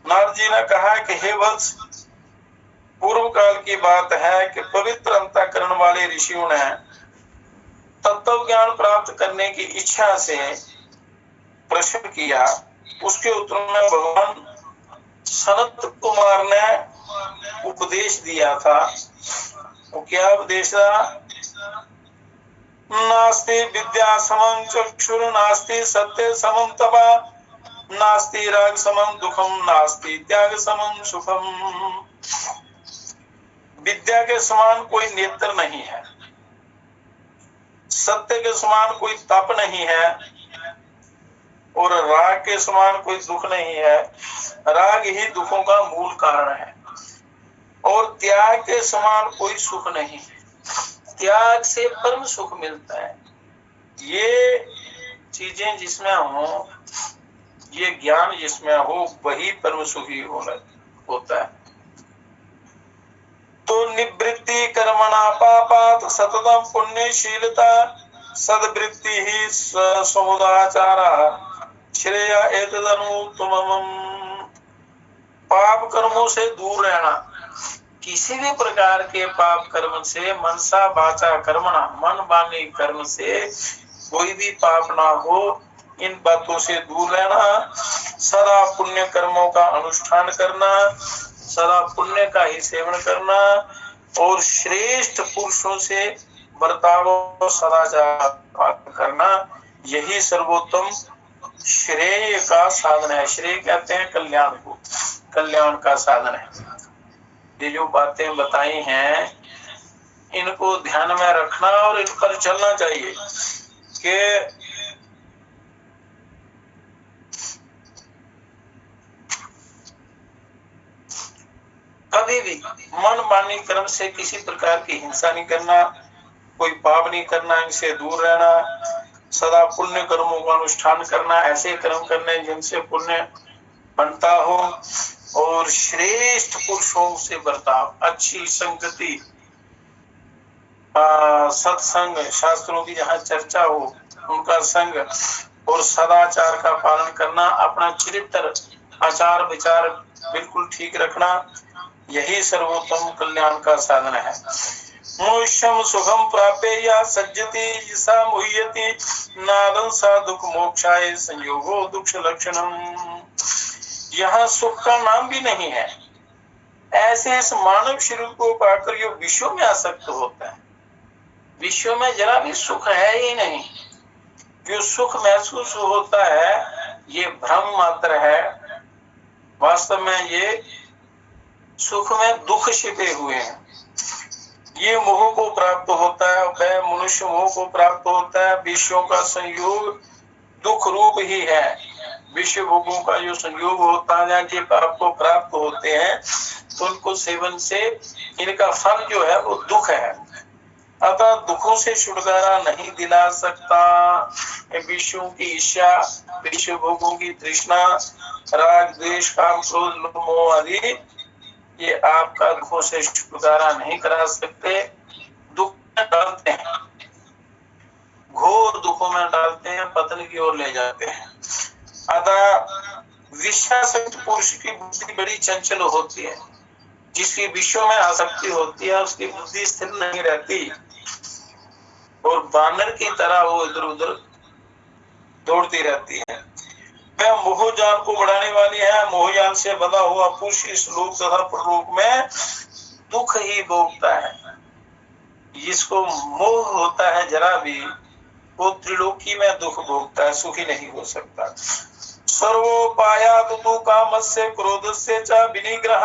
नारद जी ने कहा कि हे वत्स, पूर्व काल की बात है कि पवित्र अंतःकरण वाले ऋषियों ने तत्व ज्ञान प्राप्त करने की इच्छा से प्रश्न किया। उसके उत्तर में भगवान सनत कुमार ने उपदेश दिया था। वो क्या उपदेश था? नास्ति विद्या समं चक्षुर, नास्ति सत्य समं तपा, नास्ति राग समं दुखम, नास्ति त्याग समं सुखम। विद्या के समान कोई नेत्र नहीं है, सत्य के समान कोई तप नहीं है और राग के समान कोई दुख नहीं है। राग ही दुखों का मूल कारण है। और त्याग के समान कोई सुख नहीं है, त्याग से परम सुख मिलता है। ये चीजें जिसमें हो, ये ज्ञान जिसमें हो, वही परम सुखी होता है। तो निवृत्ति कर्मणा पापात् सततम पुण्यशीलता, सद्वृत्ति ही समुदाचारा श्रेय एतदनुत्तमम्। पाप कर्मों से दूर रहना, किसी भी प्रकार के पाप कर्म से, मनसा वाचा कर्मणा, मन वाणी कर्म से कोई भी पाप ना हो, इन बातों से दूर रहना। सदा पुण्य कर्मों का अनुष्ठान करना, सदा पुण्य का ही सेवन करना और श्रेष्ठ पुरुषों से बर्ताव सदाचार करना, यही सर्वोत्तम श्रेय का साधन है। श्रेय कहते हैं कल्याण को, कल्याण का साधन है। ये जो बातें बताई हैं, इनको ध्यान में रखना और इन पर चलना चाहिए कि कभी भी मन मानी कर्म से किसी प्रकार की हिंसा नहीं करना, कोई पाप नहीं करना, इनसे दूर रहना। सदा पुण्य कर्मों का अनुष्ठान करना, ऐसे कर्म करने जिनसे पुण्य बनता हो और श्रेष्ठ पुरुषों से बर्ताव, अच्छी संगति, सत्संग, शास्त्रों की जहाँ चर्चा हो उनका संग और सदाचार का पालन करना, अपना चरित्र आचार विचार बिल्कुल ठीक रखना, यही सर्वोत्तम कल्याण का साधन है। मोक्षम सुखम प्राप्य या सज्जति जिसा मुह्यति नादं सा दुख मोक्षाय संयोगो दुख लक्षणम। यहाँ सुख का नाम भी नहीं है। ऐसे इस मानव शरीर को पाकर जो विश्व में आसक्त होता है, विश्व में जरा भी सुख है ही नहीं। जो सुख महसूस होता है ये भ्रम मात्र है। वास्तव में ये सुख में दुख छिपे हुए हैं। ये मोह को प्राप्त होता है, वह मनुष्य मोह को प्राप्त होता है। विषयों का संयोग दुख रूप ही है। विषय भोगों का जो संयोग होता है, ये आपको प्राप्त होते हैं, तो उनको सेवन से इनका फल जो है वो दुख है। अतः दुखों से छुटकारा नहीं दिला सकता। विषयों की इच्छा, विषय भोगों की तृष्णा, राग द्वेष काम क्रोध लोभ मोह आदि, ये आपका दुखों से छुटकारा नहीं करा सकते। दुख में डालते हैं, घोर दुखों में डालते हैं, पतन की ओर ले जाते हैं। अतः विषयासक्त पुरुष की बुद्धि बड़ी चंचल होती है। जिसकी विषयों में आसक्ति होती है उसकी बुद्धि स्थिर नहीं रहती और बानर की तरह वो इधर उधर दौड़ती रहती है। वह मोहजाल को बढ़ाने वाली है। मोहजाल से बंधा हुआ पुरुष इस लोक तथा परलोक में दुख ही भोगता है। जिसको मोह होता है जरा भी, वो त्रिलोकी में दुख भोगता है, सुखी नहीं हो सकता। सर्वोपायात् तु कामस्य क्रोधस्य च विनिग्रह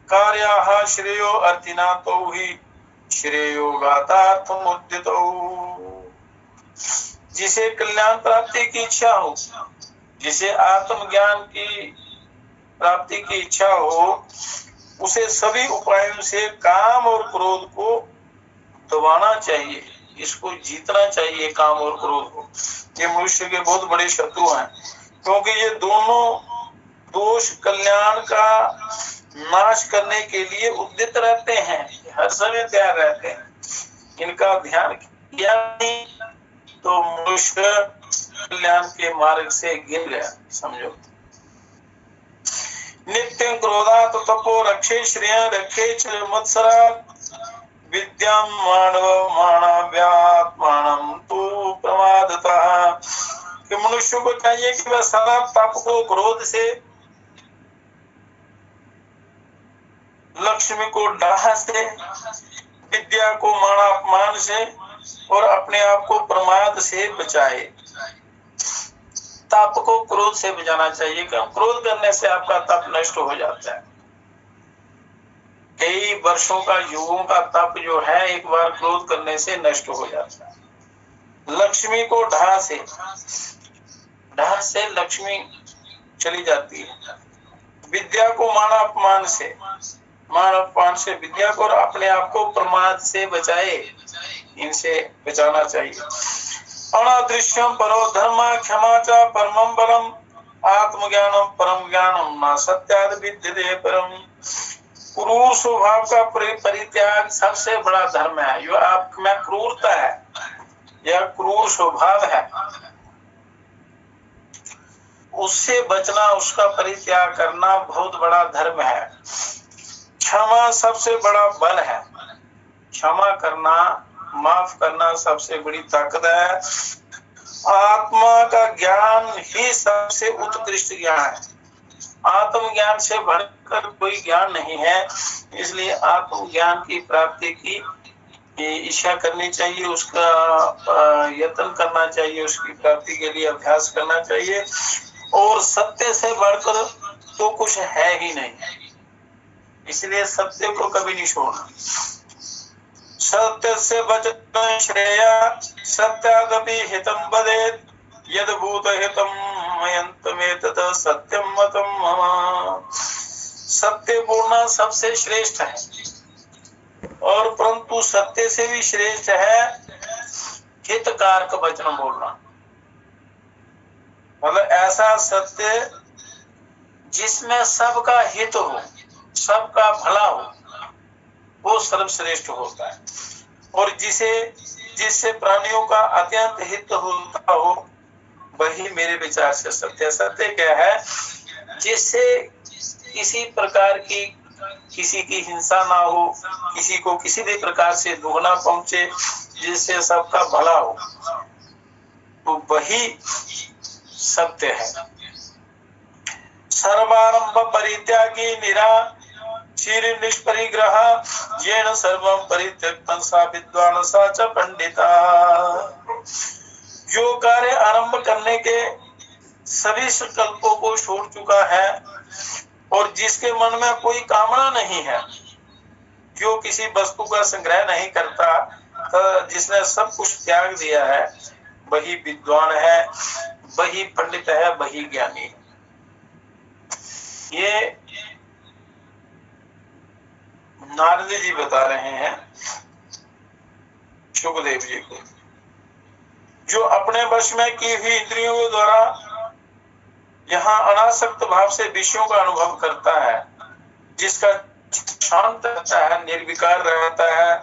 कार्याः श्रेयो अर्थिनातो हि श्रेयो गातार्थमुद्यतो। जिसे कल्याण प्राप्ति की इच्छा हो, जिसे आत्मज्ञान की प्राप्ति की इच्छा हो, उसे सभी उपायों से काम और क्रोध को दबाना चाहिए। इसको जीतना चाहिए, काम और क्रोध को। ये मनुष्य के बहुत बड़े शत्रु हैं, क्योंकि ये दोनों दोष कल्याण का नाश करने के लिए उद्यत रहते हैं, हर समय तैयार रहते हैं। इनका ध्यान किया नहीं तो मनुष्य कल्याण के मार्ग से गिर गया, समझो। नित्यं क्रोधात् तपो रक्षे श्रेय रक्षे च मत्सरा विद्यां मानव मानव्यात्मानं तु प्रमादतः। कि मनुष्य को चाहिए कि वह सदा तप को क्रोध से, लक्ष्मी को डाह से, विद्या को मान अपमान से और अपने आप को प्रमाद से बचाए। तप को क्रोध से बचाना चाहिए, क्योंकि क्रोध करने से आपका तप नष्ट हो जाता है। कई वर्षों का युगों का तप जो है एक बार क्रोध करने से नष्ट हो जाता है। लक्ष्मी को ढाह से लक्ष्मी चली जाती है। विद्या को मान अपमान से विद्या को और अपने आप को प्रमाद से बचाए, इनसे बचाना चाहिए। अनादृश्यम परो धर्म क्षमा च परमं बलम आत्मज्ञानम परम ज्ञानम न सत्याद विद्यते परम। क्रूर स्वभाव का परित्याग सबसे बड़ा धर्म है। जो आप में क्रूरता है या क्रूर स्वभाव है, उससे बचना, उसका परित्याग करना बहुत बड़ा धर्म है। क्षमा सबसे बड़ा बल है। क्षमा करना, माफ करना सबसे बड़ी ताकत है। आत्मा का ज्ञान ही सबसे उत्कृष्ट ज्ञान है। आत्मज्ञान से बढ़कर कोई ज्ञान नहीं है। इसलिए आत्मज्ञान की प्राप्ति की इच्छा करनी चाहिए, उसका यत्न करना चाहिए, उसकी प्राप्ति के लिए अभ्यास करना चाहिए। और सत्य से बढ़कर तो कुछ है ही नहीं, इसलिए सत्य को कभी नहीं छोड़ना। सत्य से बचना श्रेय सत्यादपि हितम वदेत् यद भूत हितम मयन्तमेतत् सत्यम मतम मम। सत्य बोलना सबसे श्रेष्ठ है, और परंतु सत्य से भी श्रेष्ठ है हितकारक वचन बोलना। मतलब ऐसा सत्य जिसमें सबका हित हो, सबका भला हो, वो सर्वश्रेष्ठ होता है। और जिससे प्राणियों का अत्यंत हित होता हो, वही मेरे विचार से सत्य। सत्य क्या है? जिससे किसी प्रकार की किसी की हिंसा ना हो, किसी को किसी भी प्रकार से दुख ना पहुंचे, जिससे सबका भला हो, तो वही सत्य है। सर्वारंभ परित्यागी निराशीर निष्परिग्रह येन सर्वं परित्यक्तं सा विद्वान सा च पंडिता। जो कार्य आरंभ करने के सभी संकल्पों को छोड़ चुका है और जिसके मन में कोई कामना नहीं है, जो किसी वस्तु का संग्रह नहीं करता, तो जिसने सब कुछ त्याग दिया है, वही विद्वान है, वही पंडित है, वही ज्ञानी है। ये नारद जी बता रहे हैं सुखदेव जी को। जो अपने वश में की हुई इंद्रियों के द्वारा यहाँ अनासक्त भाव से विषयों का अनुभव करता है, जिसका शांत रहता है, निर्विकार रहता है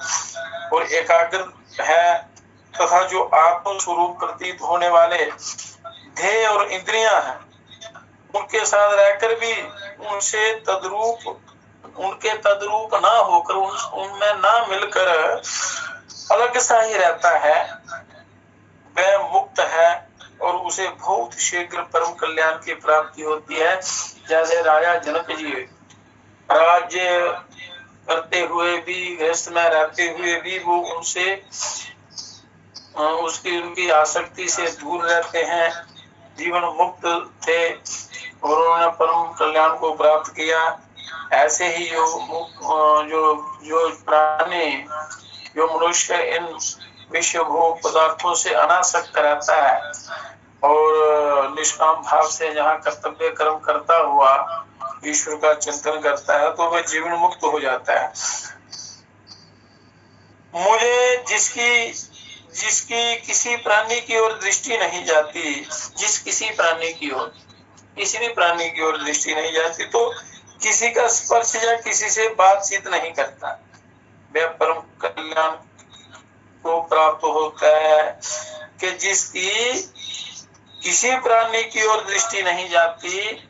और एकाग्र है, तथा जो आत्म स्वरूप प्रतीत होने वाले ध्येय और इंद्रियां हैं, उनके साथ रहकर भी उनके तद्रूप ना होकर, उनमें ना मिलकर अलग सा ही रहता है, वह मुक्त है और उसे बहुत शीघ्र परम कल्याण की प्राप्ति होती है। जैसे राजा जनक जी राज्य करते हुए भी, गृहस्थ में रहते हुए भी, वो उनकी आसक्ति से दूर रहते हैं, जीवन मुक्त थे और उन्होंने परम कल्याण को प्राप्त किया। ऐसे ही जो प्राणी, जो मनुष्य इन विषय भोग पदार्थों से अनासक्त रहता है और निष्काम भाव से जहाँ कर्तव्य कर्म करता हुआ ईश्वर का चिंतन करता है, तो वह जीवन मुक्त हो जाता है। मुझे जिसकी किसी प्राणी की ओर दृष्टि नहीं जाती, किसी भी प्राणी की ओर दृष्टि नहीं जाती, तो किसी का स्पर्श या किसी से बातचीत नहीं करता, वह परम कल्याण को प्राप्त होता है। कि जिसकी किसी प्राणी की ओर दृष्टि नहीं जाती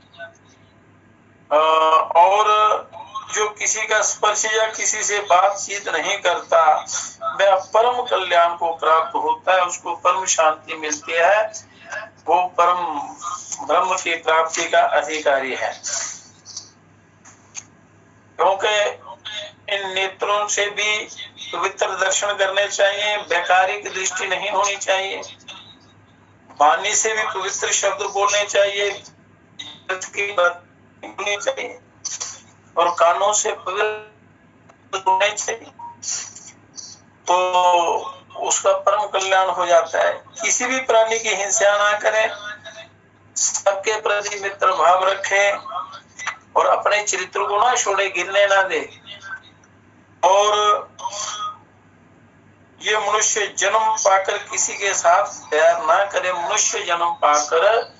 और जो किसी का स्पर्श या किसी से बातचीत नहीं करता, वह परम कल्याण को प्राप्त होता है, उसको परम शांति मिलती है, वो परम ब्रह्म की प्राप्ति का अधिकारी है। क्योंकि इन नेत्रों से भी पवित्र दर्शन करने चाहिए, वैकारिक दृष्टि नहीं होनी चाहिए, वाणी से भी पवित्र शब्द बोलने चाहिए, बोलनी चाहिए और कानों से पवित्र बोलने चाहिए, तो उसका परम कल्याण हो जाता है। किसी भी प्राणी की हिंसा ना करें, सबके प्रति मित्र भाव रखे और अपने चरित्र को ना छोड़े, गिरने ना दे। और ये मनुष्य जन्म पाकर किसी के साथ बैर ना करे, मनुष्य जन्म पाकर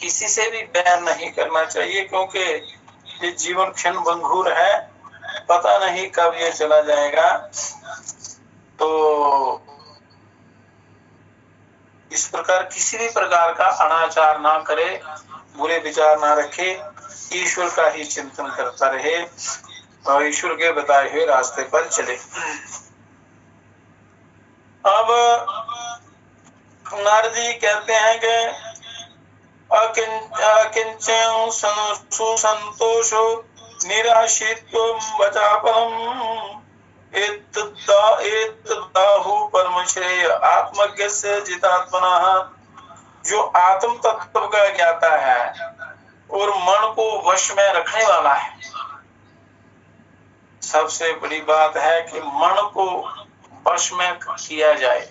किसी से भी बैर नहीं करना चाहिए, क्योंकि ये जीवन क्षण भंगुर है, पता नहीं कब ये चला जाएगा। तो इस प्रकार किसी भी प्रकार का अनाचार ना करे, बुरे विचार ना रखे, ईश्वर का ही चिंतन करता रहे और ईश्वर के बताए हुए रास्ते पर चले। अब नारद जी कहते हैं कि अकिंचन सुसंतोषो निराशित्वं वचापनम् एतदाहु परम श्रेय आत्मज्ञस्य जितात्मनः। जो आत्म तत्व का ज्ञाता है और मन को वश में रखने वाला है, सबसे बड़ी बात है कि मन को वश में किया जाए।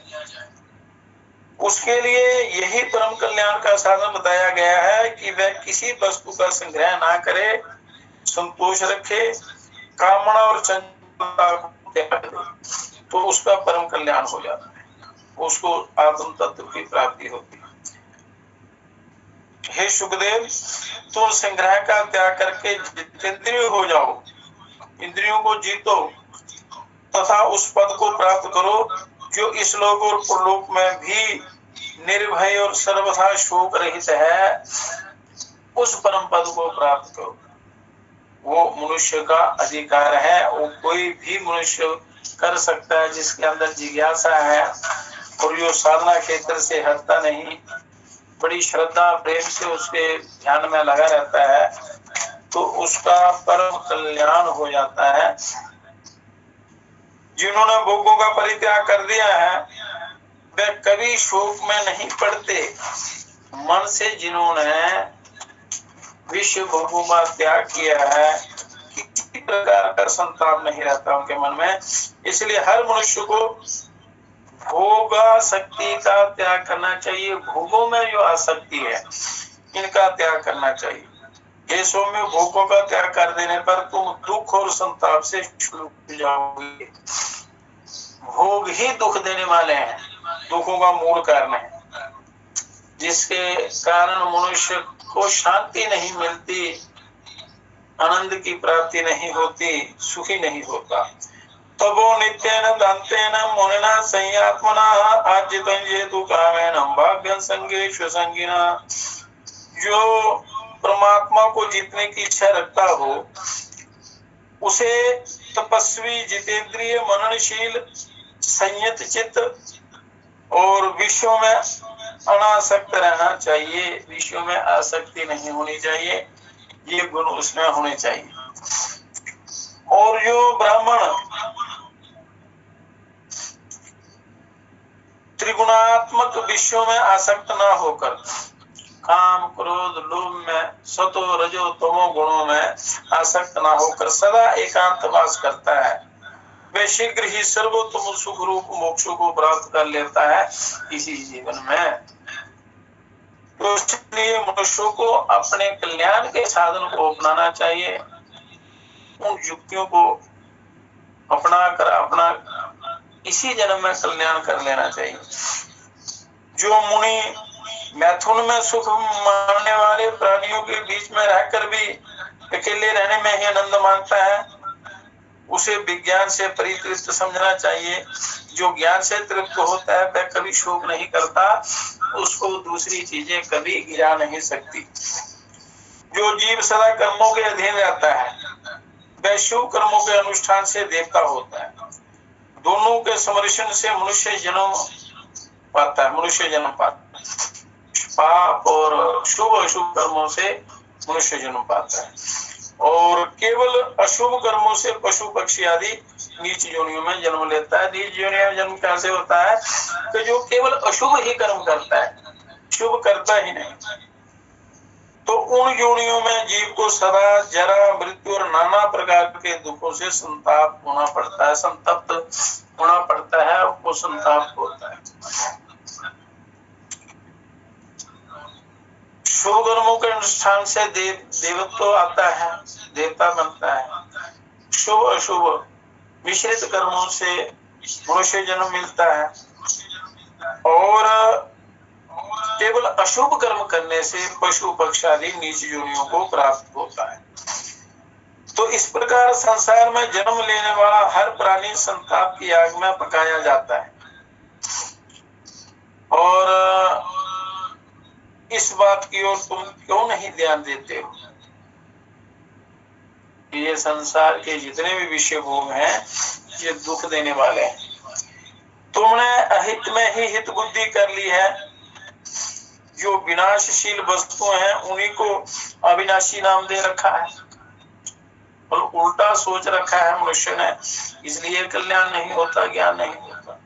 उसके लिए यही परम कल्याण का साधन बताया गया है कि वह किसी वस्तु का संग्रह ना करे, संतोष रखे, कामना और चंचलता तो उसका परम कल्याण हो जाता है, उसको आत्म तत्व की प्राप्ति होती है। हे सुखदेव, तुम संग्रह का त्याग करके जितेंद्रिय हो जाओ, इंद्रियों को जीतो तथा उस पद को प्राप्त करो जो इस लोक और परलोक में भी निर्भय और सर्वथा शोक रहित है, उस परम पद को प्राप्त करो। वो मनुष्य का अधिकार है। वो कोई भी मनुष्य कर सकता है जिसके अंदर जिज्ञासा है और जो साधना क्षेत्र से हटता नहीं, बड़ी श्रद्धा प्रेम से उसके ध्यान में लगा रहता है, तो उसका परम कल्याण हो जाता है। जिन्होंने भोगों का परित्याग कर दिया है वे कभी शोक में नहीं पड़ते। मन से जिन्होंने विश्व भोगों का त्याग किया है, किसी प्रकार का संताप नहीं रहता उनके मन में। इसलिए हर मनुष्य को भोगासक्ति का त्याग करना चाहिए। भोगों में जो आसक्ति है इनका त्याग करना चाहिए। ये सौम्य भोगों का त्याग कर देने पर तुम दुख और संताप से छूट जाओगे। भोग ही दुख देने वाले हैं, दुखों का मूल कारण है, जिसके कारण मनुष्य को शांति नहीं मिलती, आनंद की प्राप्ति नहीं होती, सुखी नहीं होता। तबो नित्येन दान्तेन मुनिना संयात्मना आर्जितं जेतु कामेन भाग्यं संगेषु संगिना। जो परमात्मा को जीतने की इच्छा रखता हो उसे तपस्वी, जितेंद्रिय, मननशील, संयत चित्त और विषयों में अनासक्त रहना चाहिए। विषयों में आसक्ति नहीं होनी चाहिए, ये गुण उसमें होने चाहिए। और जो ब्राह्मण त्रिगुणात्मक विषयों में आसक्त ना होकर काम, क्रोध, लोभ में, सतो, रजो, तमो गुणों में आसक्त ना होकर सदा एकांतवास करता है, वे शीघ्र ही सर्वोत्तम सुख रूप मोक्ष को प्राप्त कर लेता है इसी जीवन में। तो इसलिए मनुष्यों को अपने कल्याण के साधन को अपनाना चाहिए, उन युक्तियों को अपनाकर अपना इसी जन्म में कल्याण कर लेना चाहिए। जो मुनि मैथुन में सुख मानने वाले प्राणियों के बीच में रहकर भी अकेले रहने में ही आनंद मानता है, उसे विज्ञान से परितृप्त समझना चाहिए। जो ज्ञान से तृप्त होता है वह कभी शोक नहीं करता, उसको दूसरी चीजें कभी गिरा नहीं सकती। जो जीव सदा कर्मों के अधीन रहता है वह शुभ कर्मों के अनुष्ठान से देवता होता है। दोनों के समर्षण से मनुष्य जन्म पाता है, मनुष्य जन्म पाता है। पाप और शुभ अशुभ कर्मों से मनुष्य जन्म पाता है, और केवल अशुभ कर्मों से पशु पक्षी आदि नीच योनियों में जन्म लेता है। नीच योनियों में जन्म कैसे होता है? तो जो केवल अशुभ ही कर्म करता है, शुभ करता ही नहीं, तो उन योनियों में जीव को सदा जरा, मृत्यु और नाना प्रकार के दुखों से संताप होना पड़ता है, संतप्त होना पड़ता है, वो संताप होता है। शुभ कर्मों के अनुष्ठान से देवत्व आता है, देवता बनता है। शुभ अशुभ मिश्रित कर्मों से मनुष्य जन्म मिलता है, और केवल अशुभ कर्म करने से पशु पक्षी आदि नीच योनियों को प्राप्त होता है। तो इस प्रकार संसार में जन्म लेने वाला हर प्राणी संताप की आग में पकाया जाता है, और इस बात की ओर तुम क्यों नहीं ध्यान देते हो? ये संसार के जितने भी विषय भोग हैं ये दुख देने वाले हैं। तुमने अहित में ही हित बुद्धि कर ली है। जो विनाशशील वस्तु हैं उन्हीं को अविनाशी नाम दे रखा है, और उल्टा सोच रखा है मनुष्य ने, इसलिए कल्याण नहीं होता, ज्ञान नहीं होता।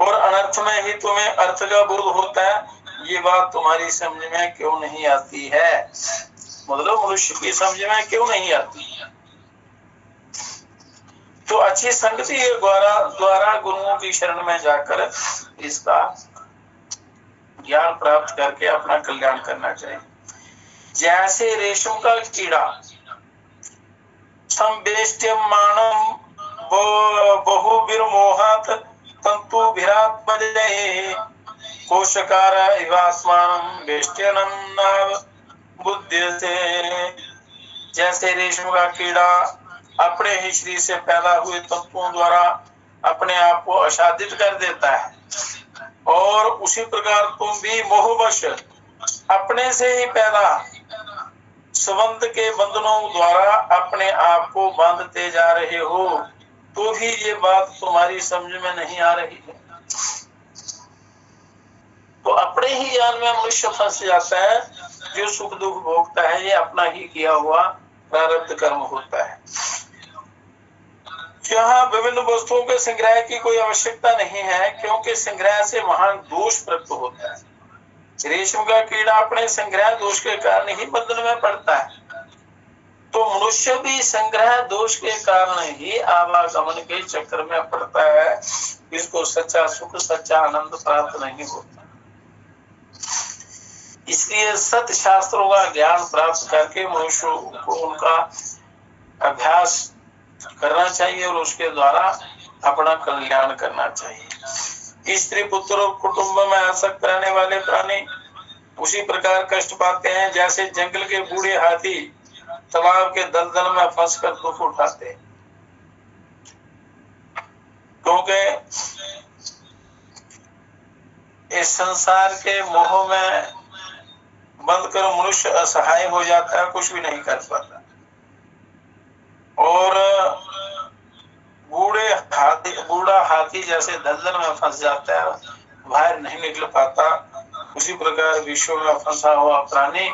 और अनर्थ में ही तुम्हें अर्थ का बोध होता है। ये बात तुम्हारी समझ में क्यों नहीं आती है? मतलब मनुष्य की समझ में क्यों नहीं आती? तो अच्छी संगति द्वारा गुरुओं की शरण में जाकर इसका ज्ञान प्राप्त करके अपना कल्याण करना चाहिए। जैसे रेशम का कीड़ा संवेष्ट्यमानं बहुविर्मोहात् तन्तुभिरात्मजये कोशकार इवास्मानं वेष्ट्यनं न बुध्यते। जैसे रेशम का कीड़ा अपने ही शरीर से पैदा हुए तंतुओं द्वारा अपने आप को आच्छादित कर देता है, और उसी प्रकार तुम भी मोहवश अपने से ही पैदा संबंध के बंधनों द्वारा अपने आप को बांधते जा रहे हो, तो भी ये बात तुम्हारी समझ में नहीं आ रही है। तो अपने ही ज्ञान में मनुष्य फंस जाता है। जो सुख दुख भोगता है ये अपना ही किया हुआ प्रारब्ध कर्म होता है। यहाँ विभिन्न वस्तुओं के संग्रह की कोई आवश्यकता नहीं है, क्योंकि संग्रह से महान दोष प्राप्त होता है। रेशम का कीड़ा अपने संग्रह दोष के कारण ही बंधन में पड़ता है, तो मनुष्य भी संग्रह दोष के कारण ही आवागमन के चक्कर में पड़ता है। इसको सच्चा सुख सच्चा आनंद प्राप्त नहीं होता। इसलिए सत्य शास्त्रों का ज्ञान प्राप्त करके मनुष्यों को उनका अभ्यास करना चाहिए और उसके द्वारा अपना कल्याण करना चाहिए। स्त्री पुत्र और कुटुंब में आसक्त रहने वाले प्राणी उसी प्रकार कष्ट पाते हैं जैसे जंगल के बूढ़े हाथी तालाब के दलदल में फंसकर दुख उठाते हैं। क्योंकि इस संसार के मोह में बंद कर मनुष्य असहाय हो जाता है, कुछ भी नहीं कर पाता। और बूढ़ा हाथी जैसे दलदल में फंस जाता है, बाहर नहीं निकल पाता, उसी प्रकार विश्व में फंसा हुआ प्राणी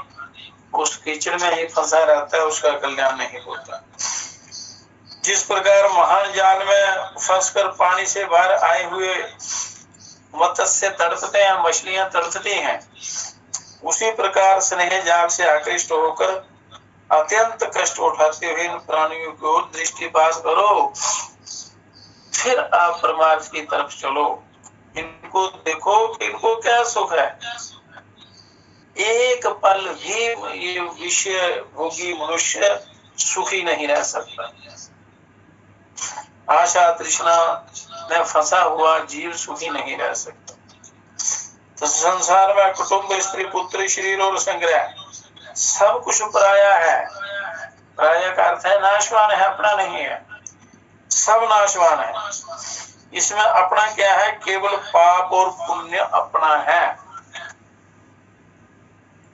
उस कीचड़ में ही फंसा रहता है, उसका कल्याण नहीं होता। जिस प्रकार महान जाल में फंसकर पानी से बाहर आए हुए मत्स्य तड़पते हैं, मछलियां तड़पती हैं, उसी प्रकार स्नेह जाल से आकृष्ट होकर अत्यंत कष्ट उठाते हुए इन प्राणियों की ओर दृष्टिपात करो, फिर आप परमार्थ की तरफ चलो। इनको देखो कि इनको क्या सुख है। एक पल भी ये विषय भोगी मनुष्य सुखी नहीं रह सकता। आशा तृष्णा में फंसा हुआ जीव सुखी नहीं रह सकता। तो संसार में कुटुंब स्त्री पुत्र शरीर और संग्रह सब कुछ पराया है। पराया का अर्थ है नाशवान है, अपना नहीं है, सब नाशवान है। इसमें अपना क्या है? केवल पाप और पुण्य अपना है।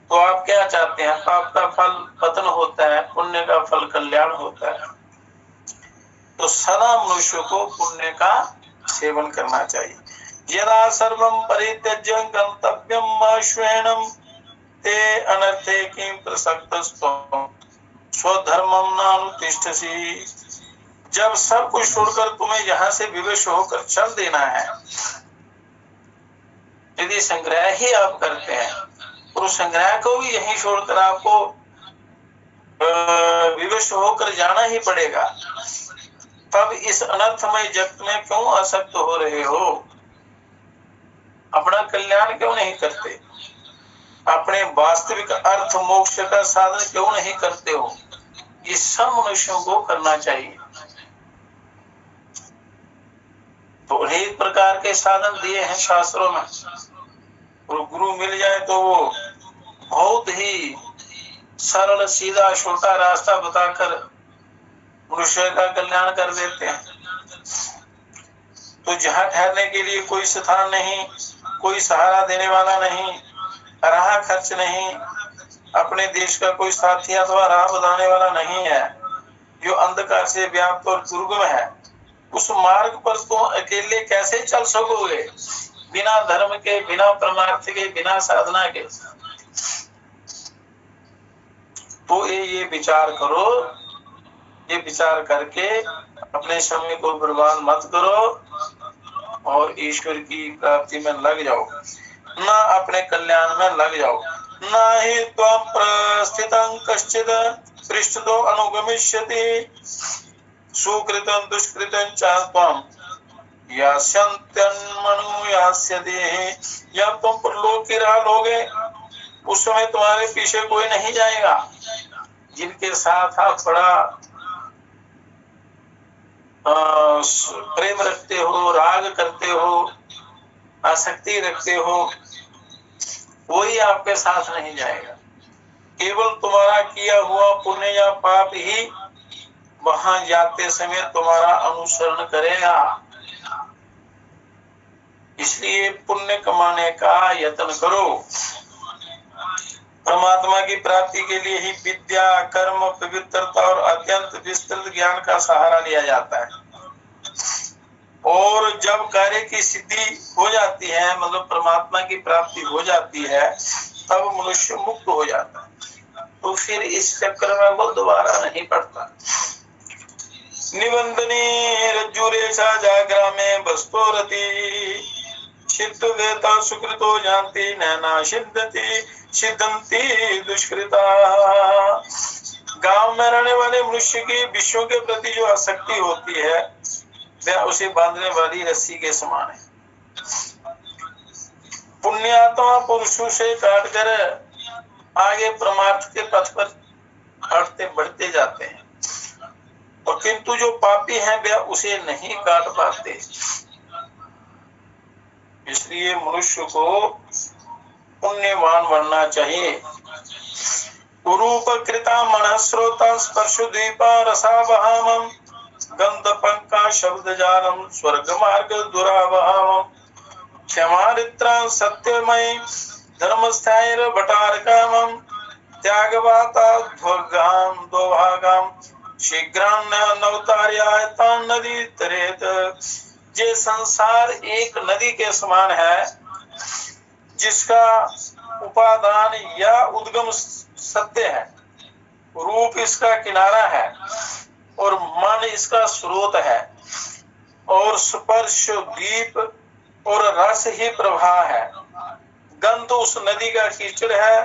तो आप क्या चाहते हैं? पाप का फल पतन होता है, पुण्य का फल कल्याण होता है। तो सदा मनुष्य को पुण्य का सेवन करना चाहिए। यदा सर्वं परित्यज्य गंतव्यम श्वेणम ते अनर्थे किं प्रसक्तस्त्वं स्वधर्मं नानुतिष्ठसि। जब सब कुछ छोड़कर तुम्हें यहाँ से विवश होकर चल देना है, यदि संग्रह ही आप करते हैं तो संग्रह को भी यहीं छोड़कर आपको विवश होकर जाना ही पड़ेगा। तब इस अनर्थमय जगत में क्यों आसक्त हो रहे हो? अपना कल्याण क्यों नहीं करते? अपने वास्तविक अर्थ मोक्ष का साधन क्यों नहीं करते हो? ये सब मनुष्यों को करना चाहिए। तो अनेक प्रकार के साधन दिए हैं शास्त्रों में, और गुरु मिल जाए तो वो बहुत ही सरल सीधा छोटा रास्ता बताकर मनुष्य का कल्याण कर देते हैं। तो जहाँ ठहरने के लिए कोई स्थान नहीं, कोई सहारा देने वाला नहीं, राह खर्च नहीं, अपने देश का कोई साथी अथवा राह बताने वाला नहीं है, जो अंधकार से व्याप्त और दुर्गम है, उस मार्ग पर तुम अकेले कैसे चल सकोगे? बिना धर्म के, बिना परमार्थ के, बिना साधना के। तो ये विचार करो, ये विचार करके अपने समय को बर्बाद मत करो और ईश्वर की प्राप्ति में लग जाओ, ना अपने कल्याण में लग जाओ। ना ही त्वं प्रस्थितं कश्चित् पृष्ठतो अनुगमिष्यति सुकृतं दुष्कृतं च त्वं यास्यन्त्यन्मनुयास्यति। जब तुम परलोक की राह लोगे उस समय तुम्हारे पीछे कोई नहीं जाएगा। जिनके साथ आप बड़ा प्रेम रखते हो, राग करते हो, आसक्ति रखते हो, कोई आपके साथ नहीं जाएगा। केवल तुम्हारा किया हुआ पुण्य या पाप ही वहां जाते समय तुम्हारा अनुसरण करेगा। इसलिए पुण्य कमाने का यत्न करो। परमात्मा की प्राप्ति के लिए ही विद्या, कर्म, पवित्रता और अत्यंत विस्तृत ज्ञान का सहारा लिया जाता है। और जब कार्य की सिद्धि हो जाती है, मतलब परमात्मा की प्राप्ति हो जाती है, तब मनुष्य मुक्त हो जाता है। तो फिर इस चक्कर में वो दोबारा नहीं पड़ता। निबंधनी रज्जुरेशा जागरा में बस्तो रति चित्त वेता सुकृतो जानती नैना सिद्धति सिद्धंती दुष्कृता। गांव में रहने वाले मनुष्य की विश्व के प्रति जो आसक्ति होती है वह उसे बांधने वाली रस्सी के समान है। पुण्यात्मा पुरुषों से काटकर आगे परमार्थ के पथ पर बढ़ते बढ़ते जाते हैं, और किंतु जो पापी हैं वह उसे नहीं काट पाते। इसलिए मनुष्य को पुण्यवान बनना चाहिए। रूप कृता मन श्रोता स्पर्श द्वीपा रसावहामं गंध पंका शब्द जालम स्वर्ग मार्ग दुरावहामं क्षमारित्रा सत्यमय धर्मस्थायर भटारकामं त्यागवाता ध्वगाम दोभागाम शीघ्रान नवतार्यायतान नदी तरेत। ये संसार एक नदी के समान है जिसका उपादान या उद्गम सत्य है, रूप इसका किनारा है और मन इसका स्रोत है, और स्पर्श दीप और रस ही प्रवाह है। गंध उस नदी का कीचड़ है,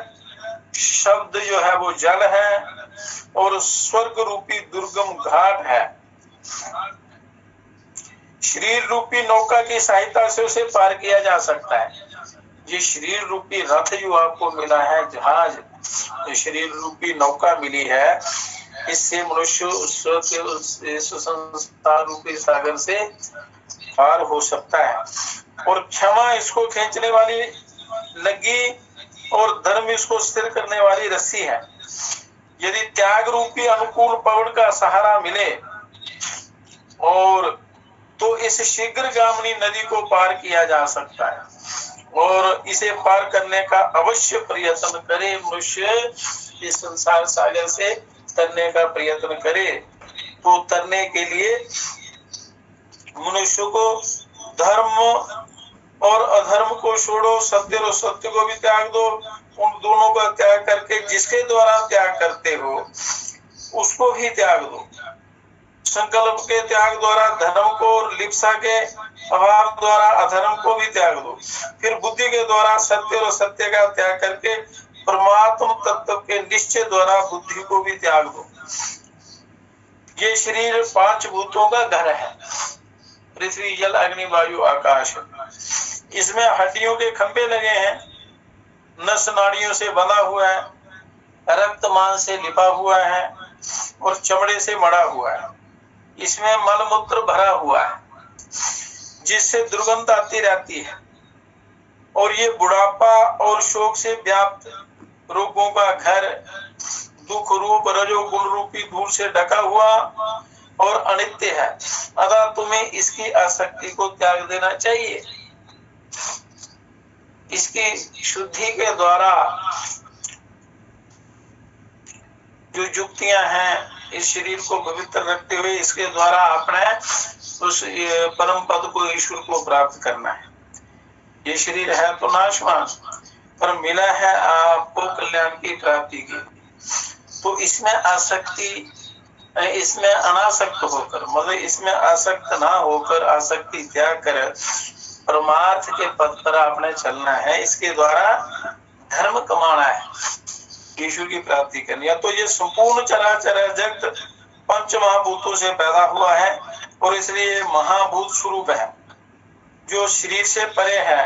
शब्द जो है वो जल है, और स्वर्ग रूपी दुर्गम घाट है। शरीर रूपी नौका की सहायता से उसे पार किया जा सकता है। ये शरीर रूपी रथ जो आपको मिला है, जहाज, शरीर रूपी नौका मिली है, इससे मनुष्य उस संसार रूपी सागर से पार हो सकता है। और क्षमा इसको खींचने वाली लगी और धर्म इसको स्थिर करने वाली रस्सी है। यदि त्याग रूपी अनुकूल पवन का सहारा मिले और तो इस शीघ्र गामिनी नदी को पार किया जा सकता है, और इसे पार करने का अवश्य प्रयत्न करे मनुष्य। इस संसार सागर से तरने का प्रयत्न करे। तो तरने के लिए मनुष्य को धर्म और अधर्म को छोड़ो, सत्य और सत्य को भी त्याग दो। उन दोनों का त्याग करके जिसके द्वारा त्याग करते हो उसको भी त्याग दो। संकल्प के त्याग द्वारा धर्म को, लिप्सा के अभाव द्वारा अधर्म को भी त्याग दो। फिर बुद्धि के द्वारा सत्य और सत्य का त्याग करके परमात्म तत्व के निश्चय द्वारा बुद्धि को भी त्याग दो। ये शरीर 5 भूतों का घर है, पृथ्वी जल अग्नि वायु आकाश। इसमें हड्डियों के खंभे लगे हैं, नस नाड़ियों से बंधा हुआ है, रक्त मांस से लिपा हुआ है और चमड़े से मड़ा हुआ है। इसमें मलमूत्र भरा हुआ है जिससे दुर्गंध आती रहती है, और ये बुढ़ापा और शोक से व्याप्त रोगों का घर, दुख रूप रजोगुण रूपी धूल से ढका हुआ और अनित्य है। अतः तुम्हें इसकी आसक्ति को त्याग देना चाहिए। इसकी शुद्धि के द्वारा जो युक्तियां हैं, इस शरीर को पवित्र रखते हुए इसके द्वारा अपने उस परम पद को, ईश्वर को प्राप्त करना है। ये शरीर है तो नाशवान, पर मिला है आपको कल्याण की प्राप्ति के। तो इसमें आसक्ति, इसमें अनासक्त होकर, मतलब इसमें आसक्त ना होकर आसक्ति त्याग कर परमार्थ के पद पर आपने चलना है। इसके द्वारा धर्म कमाना है, ईश्वर की प्राप्ति करनी है। तो ये संपूर्ण चराचर जगत पंच महाभूतों से पैदा हुआ है, और इसलिए महाभूत स्वरूप है। जो शरीर से परे है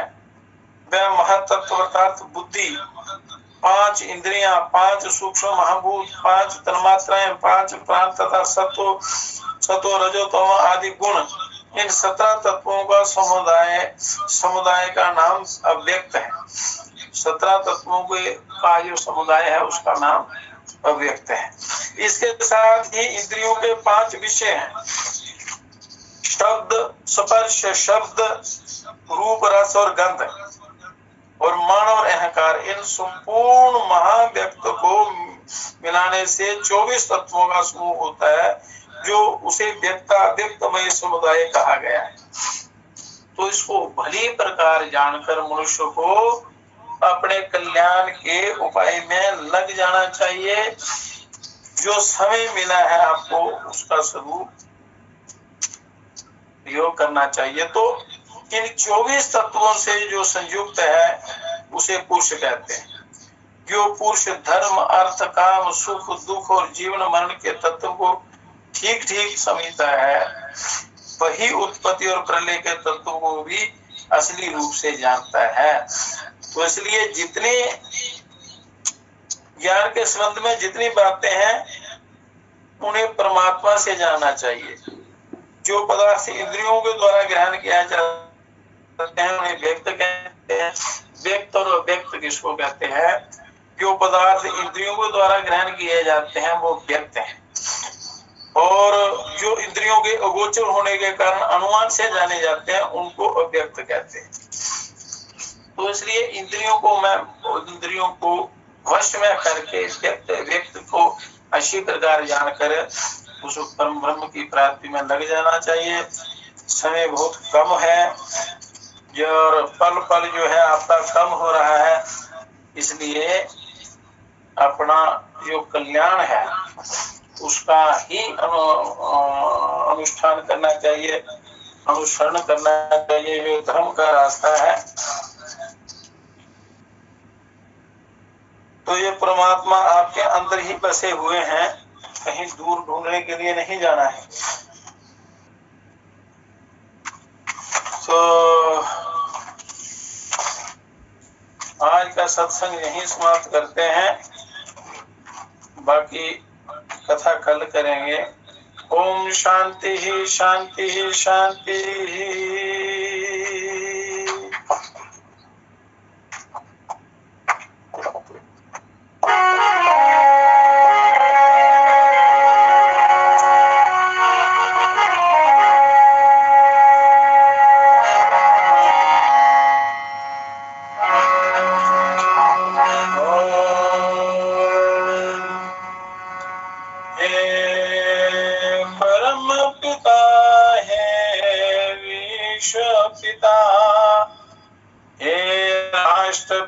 वह महत्त्व अर्थात बुद्धि, 5 इंद्रियां, 5 सूक्ष्म महाभूत, 5 तन्मात्राएं, 5 प्राण तथा सत्व रजो तम आदि गुण, इन 17 तत्वों का समुदाय का नाम अव्यक्त है। 17 तत्वों का जो समुदाय है उसका नाम अव्यक्त है। इसके साथ ही इंद्रियों के 5 विषय हैं, शब्द, स्पर्श, शब्द, रूप, रस और गंध। और मान और अहंकार, इन संपूर्ण महाव्यक्त को मिलाने से 24 तत्वों का समूह होता है, जो उसे व्यक्तमय समुदाय कहा गया है। तो इसको भली प्रकार जानकर मनुष्य को अपने कल्याण के उपाय में लग जाना चाहिए। जो समय मिला है आपको उसका सदुपयोग करना चाहिए। तो इन 24 तत्वों से जो संयुक्त है उसे पुरुष कहते हैं। जो पुरुष धर्म, अर्थ, काम, सुख, दुख और जीवन मरण के तत्व को ठीक ठीक समझता है, वही उत्पत्ति और प्रलय के तत्व को भी असली रूप से जानता है। तो इसलिए जितने ज्ञान के संबंध में जितनी बातें हैं उन्हें परमात्मा से जानना चाहिए। जो पदार्थ इंद्रियों के द्वारा ग्रहण किया जाता है उन्हें व्यक्त कहते हैं। व्यक्त और अव्यक्त किसको कहते हैं? जो पदार्थ इंद्रियों के द्वारा ग्रहण किए जाते हैं वो व्यक्त हैं, और जो इंद्रियों के अगोचर होने के कारण अनुमान से जाने जाते हैं उनको अव्यक्त कहते हैं। तो इसलिए इंद्रियों को वश में करके व्यक्त को अच्छी प्रकार जानकर उस परम ब्रह्म की प्राप्ति में लग जाना चाहिए। समय बहुत कम है और पल पल जो है आपका कम हो रहा है, इसलिए अपना जो कल्याण है उसका ही अनुष्ठान करना चाहिए, अनुसरण करना चाहिए, जो धर्म का रास्ता है। तो ये परमात्मा आपके अंदर ही बसे हुए हैं, कहीं दूर ढूंढने के लिए नहीं जाना है। तो आज का सत्संग यहीं समाप्त करते हैं, बाकी कथा कल करेंगे। ओम शांति ही शांति ही शांति ही।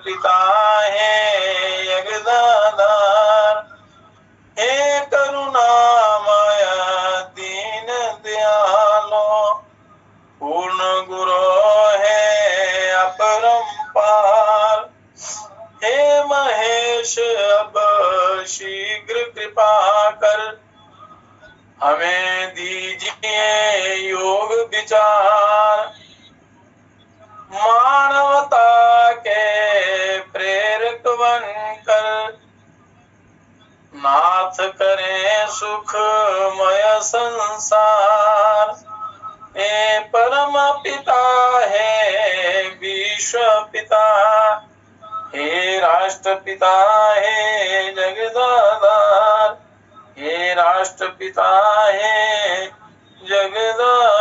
पिता है जगदाधार, हे करुणामय दीन दयालो, पूर्ण गुरु है अपरंपार, हे महेश अब शीघ्र कृपा कर, हमें दीजिए योग विचार, मानवता के प्रेरक बनकर, नाथ करें सुखमय संसार। हे परम पिता है विश्व पिता, हे राष्ट्र पिता है जगदाधार, हे राष्ट्र पिता है जगदाधार।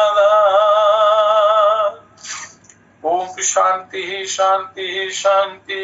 ओम शांति शांति शांति।